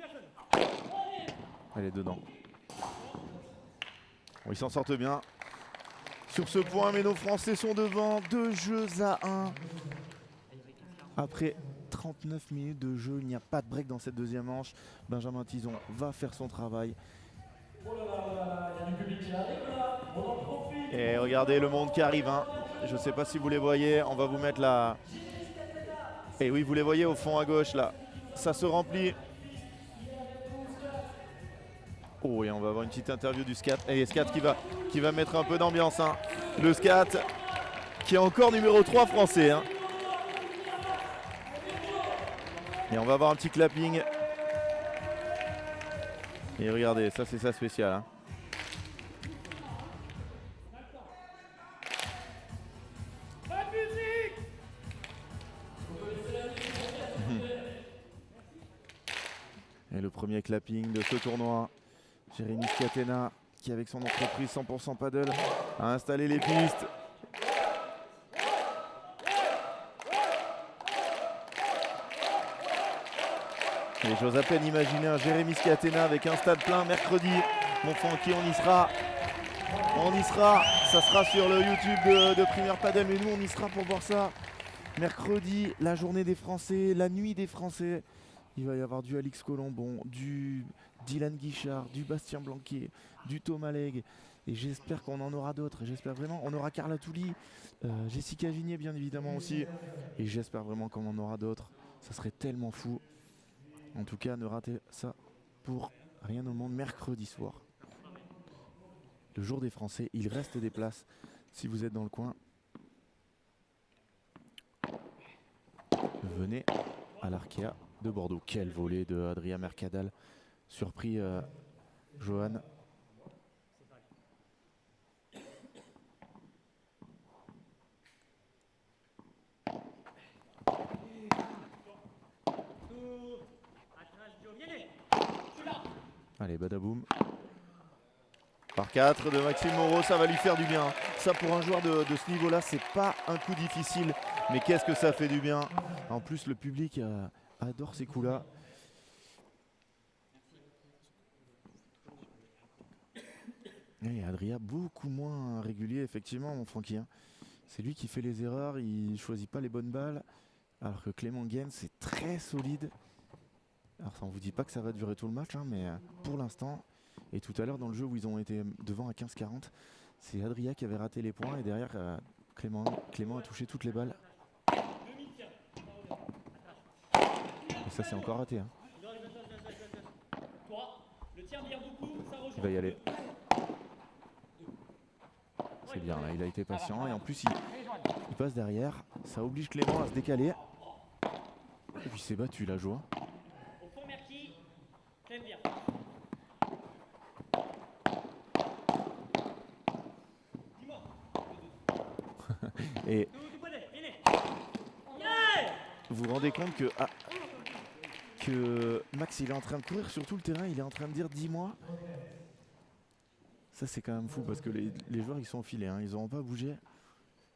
Elle est dedans. Bon, ils s'en sortent bien sur ce point, mais nos Français sont devant 2-1. Après 39 minutes de jeu, il n'y a pas de break dans cette deuxième manche. Benjamin Tison va faire son travail. Et regardez le monde qui arrive, hein. Je ne sais pas si vous les voyez, on va vous mettre là. Et oui, vous les voyez au fond à gauche là. Ça se remplit. Oh, et on va avoir une petite interview du Scat. Et Scat qui va mettre un peu d'ambiance, hein. Le Scat qui est encore numéro 3 français, hein. Et on va avoir un petit clapping. Et regardez, ça c'est ça spécial, hein. Et le premier clapping de ce tournoi, Jérémy Scatena, qui avec son entreprise 100% Paddle a installé les pistes. Et j'ose à peine imaginer un Jérémy Scatena avec un stade plein mercredi. Mon Francky, on y sera. On y sera. Ça sera sur le YouTube de Premier Paddle, mais nous on y sera pour voir ça. Mercredi, la journée des Français, la nuit des Français. Il va y avoir du Alix Colombon, du Dylan Guichard, du Bastien Blanquier, du Thomas Legge. Et j'espère qu'on en aura d'autres. J'espère vraiment. On aura Carla Touli, Jessica Vignier bien évidemment aussi. Et j'espère vraiment qu'on en aura d'autres. Ça serait tellement fou. En tout cas, ne ratez ça pour rien au monde. Mercredi soir, le jour des Français. Il reste des places si vous êtes dans le coin. Venez à l'Arkea de Bordeaux. Quel volet de Adrien Mercadal. Surpris Johan. Allez, badaboum. Par 4 de Maxime Moreau, ça va lui faire du bien. Ça, pour un joueur de ce niveau-là, c'est pas un coup difficile. Mais qu'est-ce que ça fait du bien. En plus, le public adore ces coups-là. Et Adrien, beaucoup moins régulier, effectivement, mon Francky, hein. C'est lui qui fait les erreurs, il ne choisit pas les bonnes balles. Alors que Clément Gaines, c'est très solide. Alors ça, on ne vous dit pas que ça va durer tout le match, hein, mais pour l'instant, et tout à l'heure dans le jeu où ils ont été devant à 15-40, c'est Adrien qui avait raté les points et derrière Clément a touché toutes les balles. Et ça c'est encore raté, hein. Il va y aller. C'est bien, là, il a été patient et en plus il passe derrière. Ça oblige Clément à se décaler. Et puis c'est battu la joie. Au fond Merki, j'aime bien. Et vous vous rendez compte que Max il est en train de courir sur tout le terrain, il est en train de dire 10 mois. Ça c'est quand même fou parce que les joueurs ils sont enfilés, hein, ils n'auront pas bougé.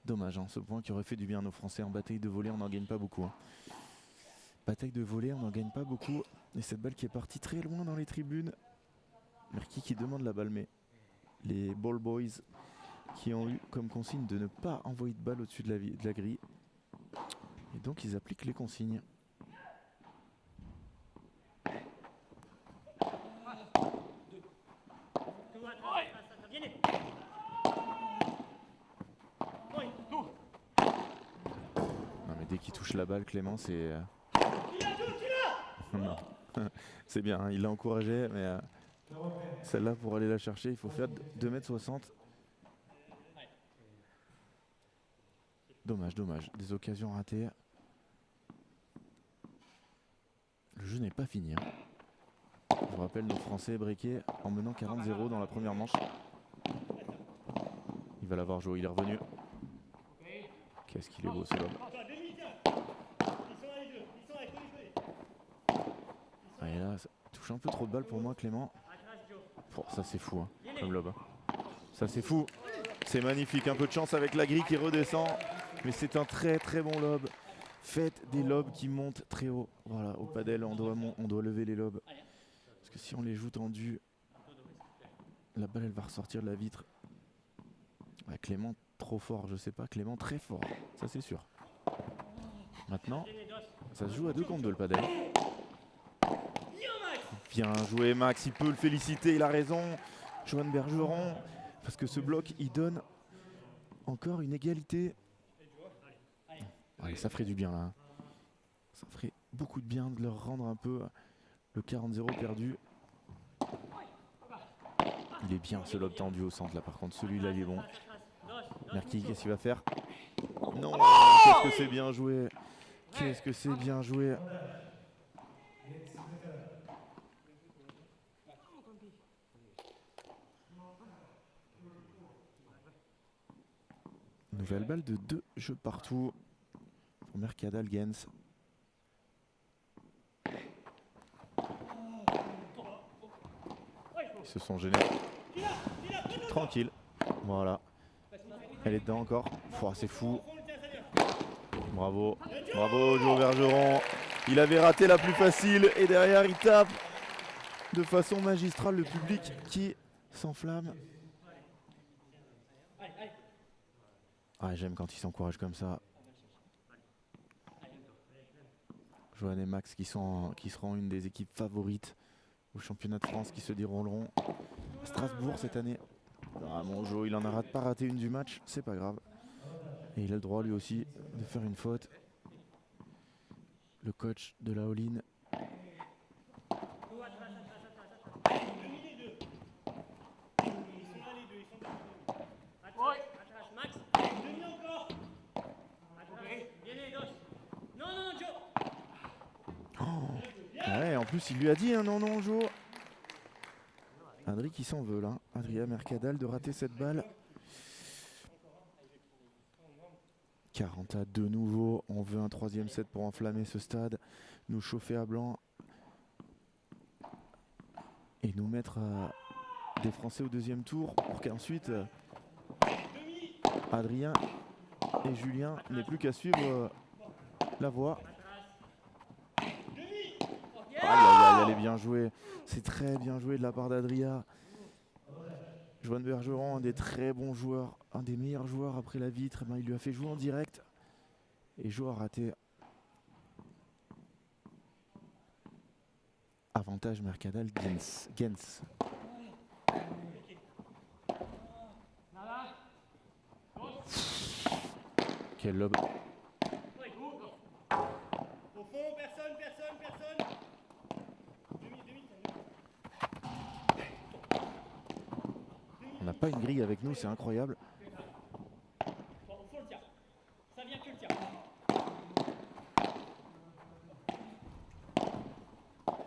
Dommage, hein, ce point qui aurait fait du bien à nos Français. En bataille de volée on n'en gagne pas beaucoup, hein. Bataille de volée on n'en gagne pas beaucoup. Et cette balle qui est partie très loin dans les tribunes. Merki qui demande la balle, mais les ball boys qui ont eu comme consigne de ne pas envoyer de balle au-dessus de la grille. Et donc ils appliquent les consignes. Non mais dès qu'il touche la balle, Clément, c'est... Non. C'est bien, hein, il l'a encouragé, mais celle-là pour aller la chercher, il faut faire 2,60 m. Dommage, dommage. Des occasions ratées. Le jeu n'est pas fini, hein. Je vous rappelle, nos Français breakés en menant 40-0 dans la première manche. Il va l'avoir joué, il est revenu. Qu'est-ce qu'il est beau ce lob. Ah, et là, ça touche un peu trop de balles pour moi, Clément. Oh, ça c'est fou, hein, comme lob. Ça c'est fou. C'est magnifique, un peu de chance avec la grille qui redescend. Mais c'est un très très bon lob. Faites des lobs qui montent très haut. Voilà, au padel, on doit lever les lobs. Parce que si on les joue tendus, la balle elle va ressortir de la vitre. Ouais, Clément trop fort, je sais pas. Clément très fort, ça c'est sûr. Maintenant, ça se joue à 2 contre 2 le padel. Bien joué Max, il peut le féliciter, il a raison. Johan Bergeron, parce que ce bloc il donne encore une égalité. Allez, ça ferait du bien là. Hein. Ça ferait beaucoup de bien de leur rendre un peu le 40-0 perdu. Il est bien ce lob tendu au centre là, par contre celui-là il est bon. Merki, qu'est-ce qu'il va faire? Non, qu'est-ce que c'est bien joué. Qu'est-ce que c'est bien joué. Nouvelle balle de 2 jeux partout pour Mercadal Gens. Ils se sont gênés. Tranquille. Voilà. Elle est dedans encore. Oh, c'est fou. Bravo. Bravo Joe Bergeron. Il avait raté la plus facile et derrière il tape de façon magistrale le public qui s'enflamme. Ah, j'aime quand ils s'encouragent comme ça. Johan et Max qui seront une des équipes favorites au championnat de France qui se dérouleront à Strasbourg cette année. Ah, mon Joe, il en a pas raté une du match, c'est pas grave. Et il a le droit lui aussi de faire une faute. Le coach de la all-in. Ouais, en plus il lui a dit hein, non, non, Joe. Adri qui s'en veut là. Adrien Mercadal de rater cette balle. 40 à 2 nouveau. On veut un 3e set pour enflammer ce stade. Nous chauffer à blanc. Et nous mettre des Français au 2e tour. Pour qu'ensuite Adrien et Julien n'aient plus qu'à suivre la voie. Aïe aïe aïe, elle est bien jouée. C'est très bien joué de la part d'Adria. Johan Bergeron, un des très bons joueurs, un des meilleurs joueurs après la vitre. Ben, il lui a fait jouer en direct. Et Joe a raté. Avantage Mercadal Gens. Quel lob. Au fond, personne. On n'a pas une grille avec nous, c'est incroyable. Bon, faut le tir. Ça vient que le tir.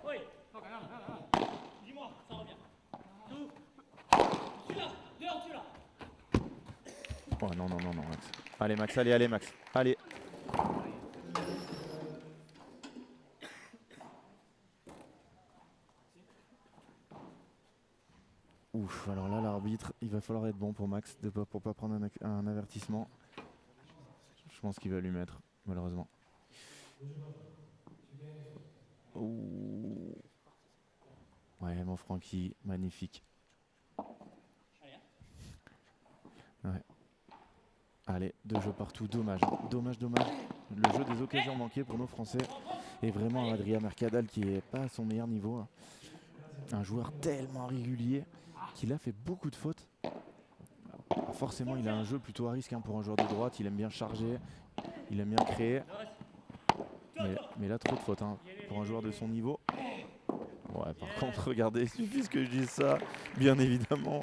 Oui. Dis-moi, ça revient. Tout. Celui-là. Dehors, celui-là. Oh non, Max. Allez Max, allez Max. Allez. Ouf, alors là l'arbitre, il va falloir être bon pour Max pour pas prendre un avertissement. Je pense qu'il va lui mettre, malheureusement. Ouh. Ouais, mon Francky, magnifique. Ouais. Allez, 2 jeux partout, dommage. Dommage. Le jeu des occasions manquées pour nos Français. Et vraiment Adrien Mercadal qui est pas à son meilleur niveau. Hein. Un joueur tellement régulier qu'il a fait beaucoup de fautes. Alors forcément, il a un jeu plutôt à risque hein, pour un joueur de droite. Il aime bien charger, il aime bien créer. Mais là, trop de fautes hein, pour un joueur de son niveau. Ouais, par contre, regardez, il suffit que je dise ça, bien évidemment,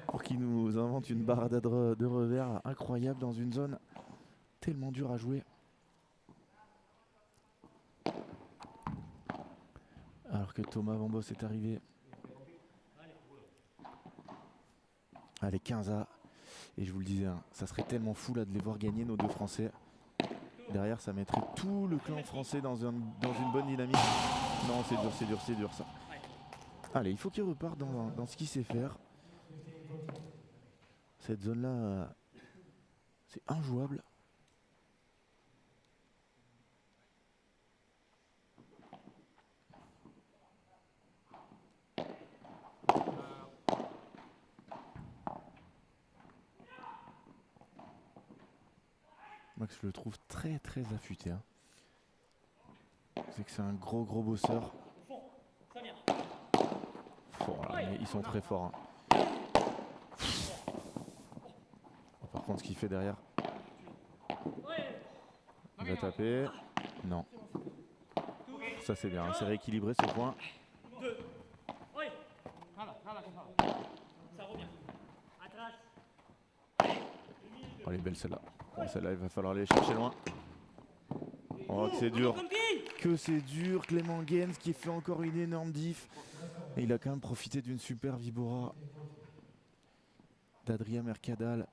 pour qu'il nous invente une barrade de revers incroyable dans une zone tellement dure à jouer. Alors voir que Thomas Vambos est arrivé. Allez, 15-A. Et je vous le disais, hein, ça serait tellement fou là de les voir gagner nos deux Français. Derrière, ça mettrait tout le clan français dans une bonne dynamique. Non, c'est dur ça. Allez, il faut qu'il reparte dans ce qu'il sait faire. Cette zone-là, c'est injouable. Max, je le trouve très très affûté. Hein. C'est que c'est un gros bosseur. Voilà, mais ils sont très forts. Hein. Par contre, ce qu'il fait derrière. Il va taper. Non. Ça c'est bien, c'est rééquilibré ce point. Oh, elle est belle celle-là. Bon, celle-là, il va falloir aller chercher loin. Oh, que c'est dur. Que c'est dur. Clément Gaines qui fait encore une énorme diff. Et il a quand même profité d'une super Vibora d'Adrien Mercadal.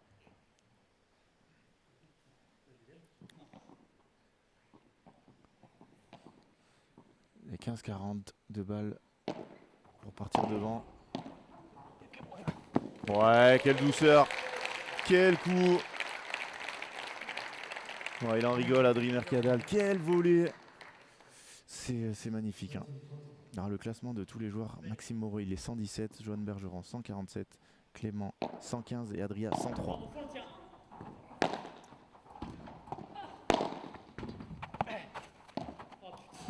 Les 15-40 de balles pour partir devant. Ouais, quelle douceur. Quel coup. Ouais, il en rigole, Adrien Mercadal. Quel volée. C'est magnifique. Hein. Alors, le classement de tous les joueurs, Maxime Moreau, il est 117, Johan Bergeron 147, Clément 115 et Adrien 103.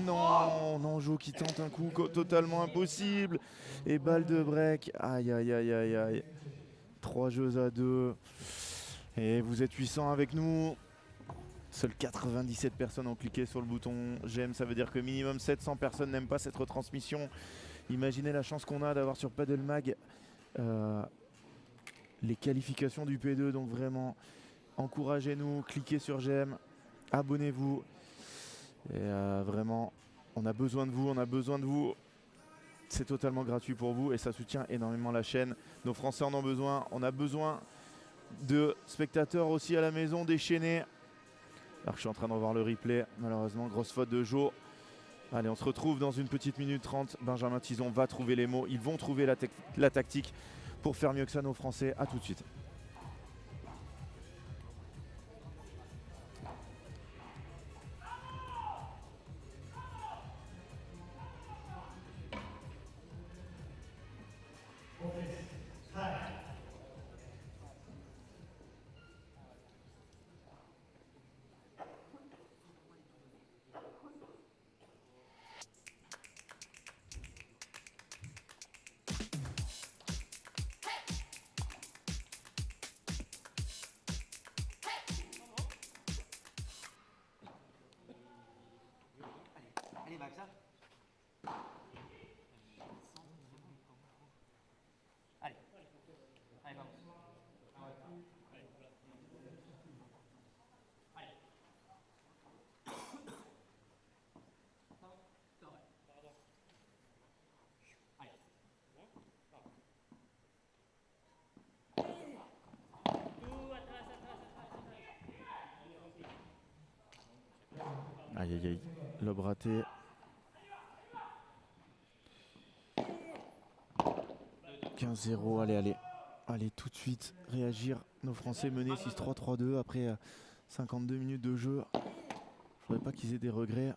Non, Jo qui tente un coup totalement impossible. Et balle de break. Aïe, aïe, aïe, aïe, aïe. 3 jeux à 2. Et vous êtes 800 avec nous. Seules 97 personnes ont cliqué sur le bouton j'aime. Ça veut dire que minimum 700 personnes n'aiment pas cette retransmission. Imaginez la chance qu'on a d'avoir sur Padel Mag les qualifications du P2. Donc vraiment, encouragez-nous, cliquez sur j'aime, abonnez-vous. Et vraiment, on a besoin de vous, C'est totalement gratuit pour vous et ça soutient énormément la chaîne. Nos Français en ont besoin. On a besoin de spectateurs aussi à la maison déchaînés. Alors je suis en train de revoir le replay. Malheureusement, grosse faute de Jo. Allez, on se retrouve dans une petite minute 30. Benjamin Tison va trouver les mots. Ils vont trouver la tactique pour faire mieux que ça, nos Français. A tout de suite. Allez, Max, hein. Allez. Allez, vamos. Allez. Aïe aïe aïe, lob raté. « 15-0, allez tout de suite réagir. Nos Français menés 6-3, 3-2 après 52 minutes de jeu. Je voudrais pas qu'ils aient des regrets.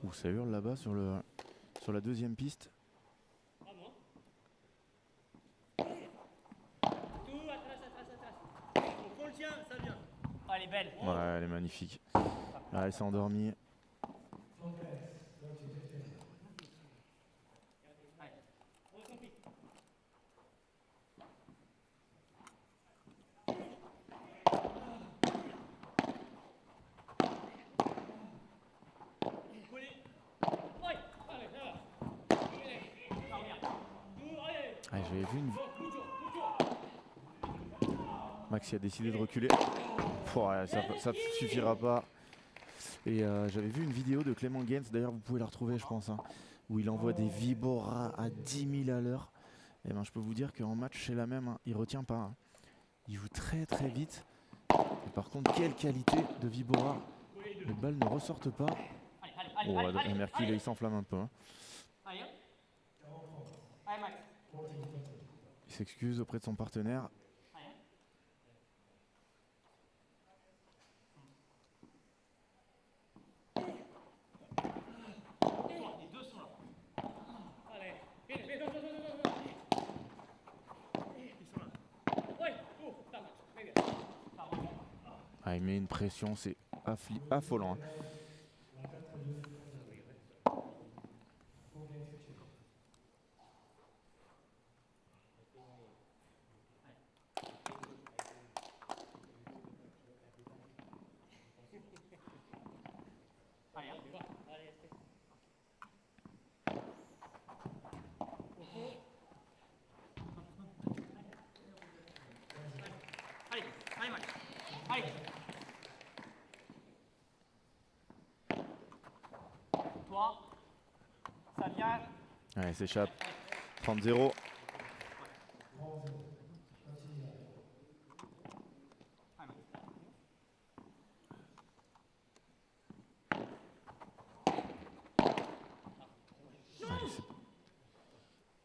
Ouh, ça hurle là-bas sur la deuxième piste. On prend le tien, ça vient. Allez, magnifique. Ah, elle s'est endormie. Ah, j'avais vu une... Maxi a décidé de reculer. Ouais, ça ne suffira pas. Et j'avais vu une vidéo de Clément Gaines, d'ailleurs vous pouvez la retrouver je pense, hein, où il envoie des Vibora à 10 000 à l'heure. Et ben je peux vous dire qu'en match c'est la même, hein, il retient pas. Hein. Il joue très très vite. Et par contre quelle qualité de Vibora. Les balles ne ressortent pas. Oh, Merky il s'enflamme un peu. Hein. Allez, Max. Il s'excuse auprès de son partenaire. Les deux sont là. Allez, viens, ils sont là. Ouais, oh, ça marche, très bien. Ah, il met une pression, c'est affolant. Hein. Allez, Max. Allez. Toi, ça vient. Ouais, il s'échappe. 30-0. Allez, c'est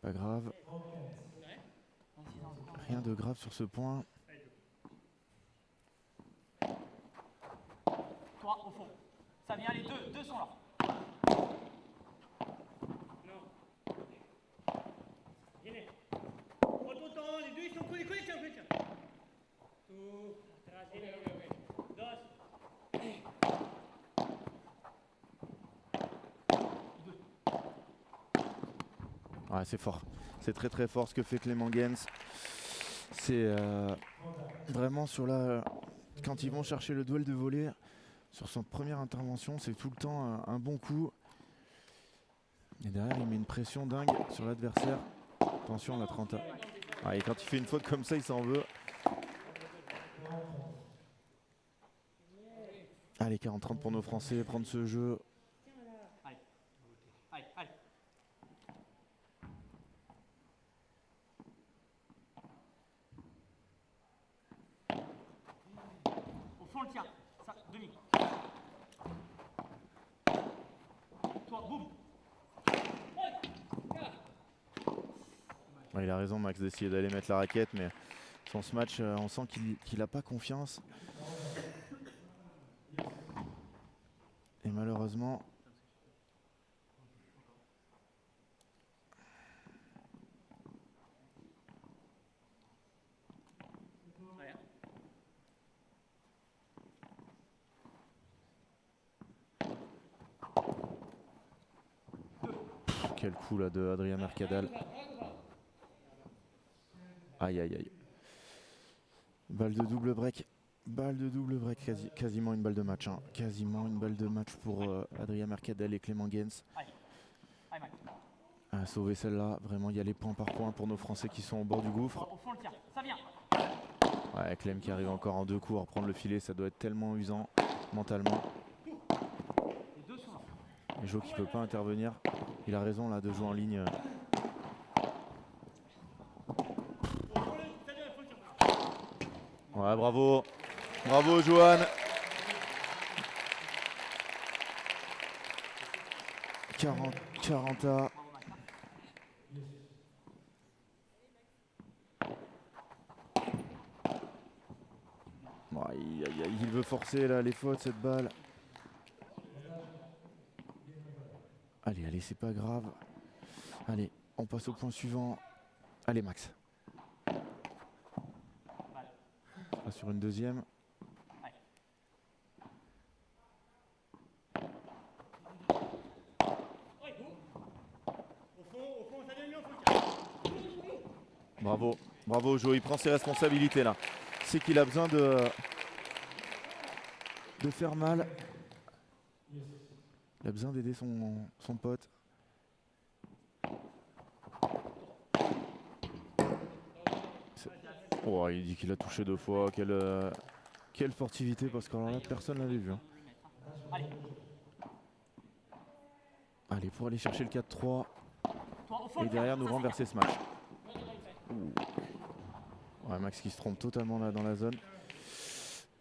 pas grave. Rien de grave sur ce point. Toi, au fond. Ça vient, les deux sont là. Non. Viens. Prends ton temps, les deux ils sont collés, tiens. Tout, atrás, viens. Dos. Ouais, c'est fort. C'est très très fort ce que fait Clément Gaines. C'est vraiment sur la... Quand ils vont chercher le duel de volée, sur son première intervention, c'est tout le temps un bon coup. Et derrière, il met une pression dingue sur l'adversaire. Attention, la 30. Ah, et quand il fait une faute comme ça, il s'en veut. Allez, 40-30 pour nos Français, prendre ce jeu. Allez. Au fond, le tien. Ça, demi. Toi, boum. Ouais, il a raison, Max, d'essayer d'aller mettre la raquette, mais son match, on sent qu'il n'a pas confiance. Et malheureusement... Quel coup là de Adrien Mercadal. Aïe aïe aïe. Balle de double break. Quasiment une balle de match. Hein. Quasiment une balle de match pour Adrien Mercadal et Clément Gaines. Allez, Max. À sauver celle-là. Vraiment, il y a les points par point pour nos Français qui sont au bord du gouffre. Au fond, le tien. Ça vient. Ouais, Clem qui arrive encore en deux coups à reprendre le filet. Ça doit être tellement usant mentalement. Les deux sont là. Et Jo qui peut pas intervenir. Il a raison là de jouer en ligne. Ouais, bravo. Bravo, Johan. 40 à... Bon, il veut forcer là les fautes, cette balle. Allez, c'est pas grave. Allez, on passe au point suivant. Allez, Max. Pas sur une deuxième. Bravo, bravo Joe, il prend ses responsabilités là. C'est qu'il a besoin de faire mal. Il a besoin d'aider son pote. Oh, il dit qu'il a touché 2 fois. Quelle sportivité, parce que alors là, personne l'avait vu. Hein. Allez, pour aller chercher le 4-3. Et derrière, nous renverser ce match. Ouh. Ouais, Max qui se trompe totalement là dans la zone.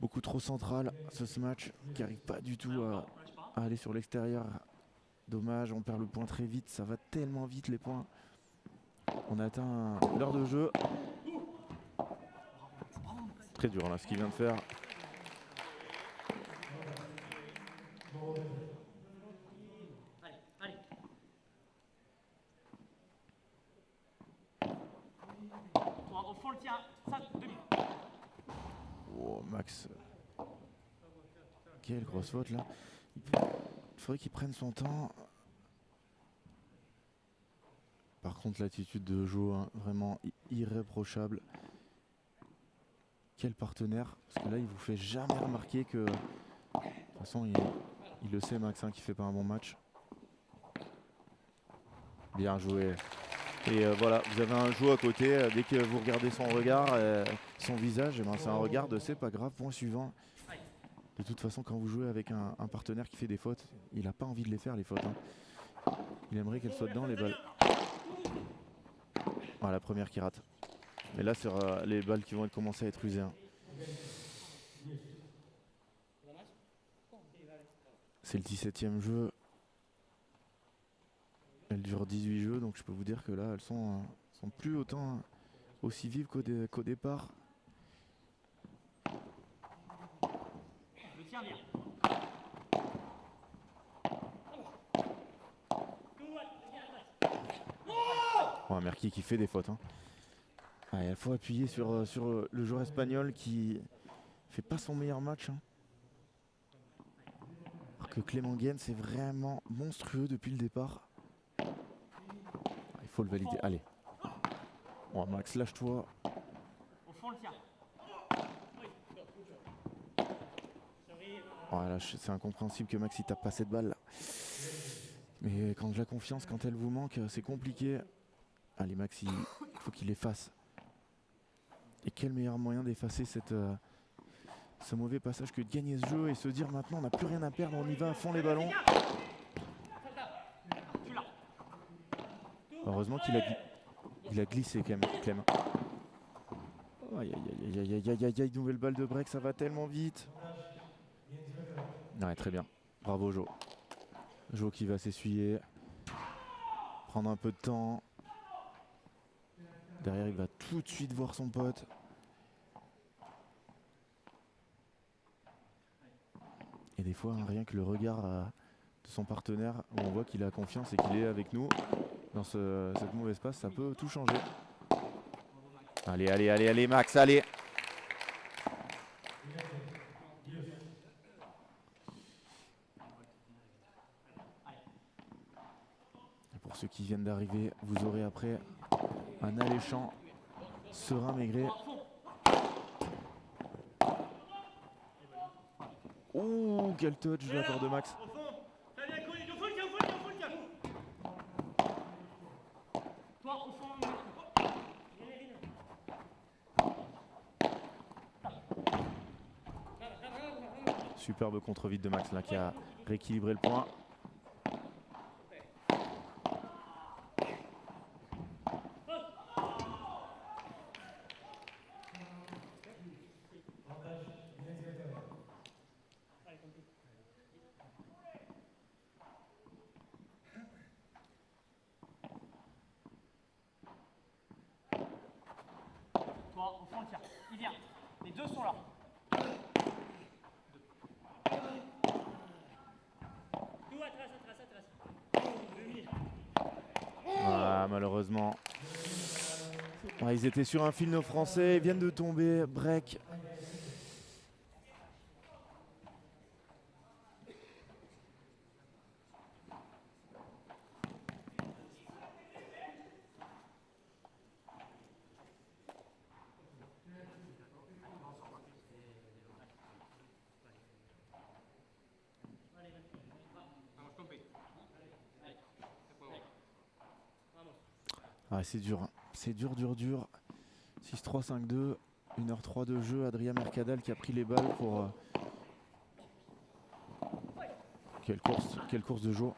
Beaucoup trop central ce match, qui n'arrive pas du tout à aller sur l'extérieur. Dommage, on perd le point très vite, ça va tellement vite les points. On a atteint l'heure de jeu. Très dur là ce qu'il vient de faire. Allez. Toi, au fond le tien. Ça, 2 minutes. Oh Max. Quelle grosse faute là. Il faudrait qu'il prenne son temps. Par contre l'attitude de Joe, hein, vraiment irréprochable. Quel partenaire. Parce que là il vous fait jamais remarquer que... De toute façon il le sait Max, hein, qu'il fait pas un bon match. Bien joué. Et voilà, vous avez un Joe à côté, dès que vous regardez son regard, son visage, ben, c'est un regard de c'est pas grave, point suivant. De toute façon, quand vous jouez avec un partenaire qui fait des fautes, il n'a pas envie de les faire les fautes. Hein. Il aimerait qu'elles soient dedans les balles. Ah, la première qui rate. Et là, c'est les balles qui vont commencer à être usées. Hein. C'est le 17e jeu. Elle dure 18 jeux, donc je peux vous dire que là, elles sont plus aussi vives qu'au départ. Le tien vient. Oh, Merki qui fait des fautes. Hein. Ah, il faut appuyer sur le joueur espagnol qui fait pas son meilleur match. Hein. Alors que Clément Guenne, c'est vraiment monstrueux depuis le départ. Il faut le valider. Allez. Oh, Max, lâche-toi. Au fond le tien. Oh, là, c'est incompréhensible que Max il tape pas cette balle là. Mais quand la confiance, quand elle vous manque, c'est compliqué. Allez Max, il faut qu'il efface. Et quel meilleur moyen d'effacer ce mauvais passage que de gagner ce jeu et se dire maintenant on n'a plus rien à perdre, on y va à fond les ballons. Heureusement qu'il a glissé quand même, Clem. Aïe aïe aïe aïe aïe aïe aïe, nouvelle balle de break, ça va tellement vite. Ouais, très bien. Bravo Jo. Jo qui va s'essuyer. Prendre un peu de temps. Derrière, il va tout de suite voir son pote. Et des fois, hein, rien que le regard de son partenaire, où on voit qu'il a confiance et qu'il est avec nous dans cette mauvaise passe, ça peut tout changer. Allez, allez, allez, allez, Max, allez! Et pour ceux qui viennent d'arriver, vous aurez après un alléchant Serein Maigret. Ouh, quel touch de la part de Max. Au fond, t'as bien connu. Au fond le tien, au fond le tien. Toi, au fond. Superbe contre-vite de Max là qui a rééquilibré le point. Toi, au fond le tien. Il vient. Les deux sont là. Tout atrás. Ah, malheureusement. Ouais, ils étaient sur un fil nos Français, ils viennent de tomber, break. Ah, c'est dur, hein. C'est dur. 6-3, 5-2, 1h03 de jeu. Adrien Mercadal qui a pris les balles pour... Quelle course de jour.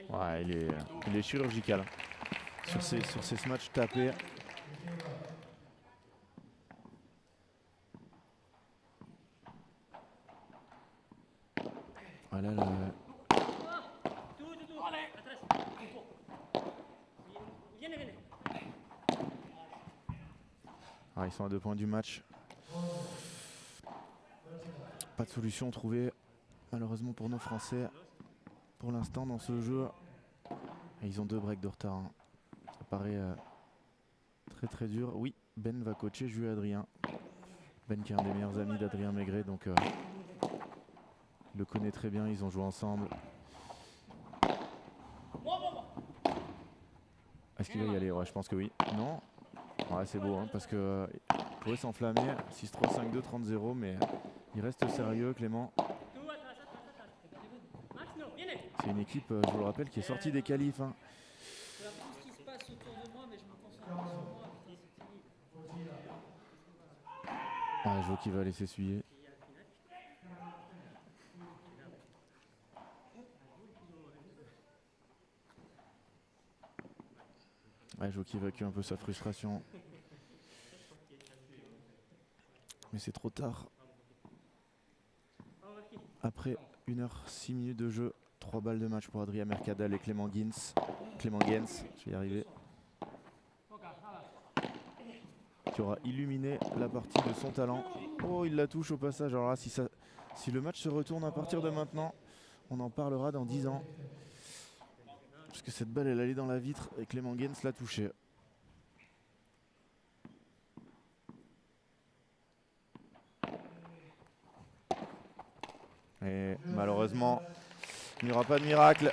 Ouais, il est chirurgical sur ces smatchs tapés. Voilà, ah, ils sont à 2 points du match. Pas de solution trouvée malheureusement pour nos Français pour l'instant dans ce jeu. Et ils ont 2 breaks de retard, hein. Ça paraît très dur. Oui, Ben va coacher Jules et Adrien. Ben qui est un des meilleurs amis d'Adrien Maigret, donc il le connaît très bien, ils ont joué ensemble. Est-ce qu'il va y aller? Ouais, je pense que oui. Non. Ouais, c'est beau, hein, parce que il pourrait s'enflammer. 6-3, 5-2, 30-0, mais il reste sérieux, Clément. C'est une équipe, je vous le rappelle, qui est sortie des qualifs, hein. Je regarde tout ce qui se passe autour de moi, mais je me concentre pas sur moi. Ouais, je vois qu'il va aller s'essuyer. Ouais, je vois qu'il évacue un peu sa frustration. Mais c'est trop tard. Après 1h06 de jeu, 3 balles de match pour Adrien Mercadal et Clément Gens, je vais y arriver, qui aura illuminé la partie de son talent. Oh, il la touche au passage. Alors là, si le match se retourne à partir de maintenant, on en parlera dans 10 ans. Parce que cette balle, elle allait dans la vitre et Clément Gens l'a touchée. Et malheureusement, il n'y aura pas de miracle.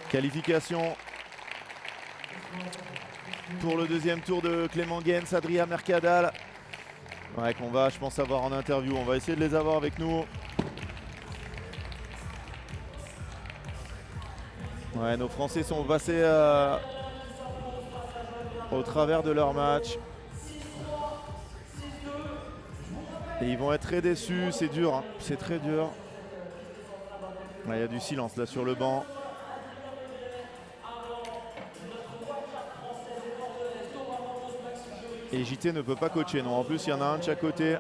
Qualification pour le deuxième tour de Clément Gens, Adrien Mercadal. Ouais, qu'on va, je pense, avoir en interview. On va essayer de les avoir avec nous. Ouais, nos Français sont passés au travers de leur match. Et ils vont être très déçus, c'est dur, hein. C'est très dur. Il y a du silence là sur le banc. Et JT ne peut pas coacher, non. En plus, il y en a un de chaque côté.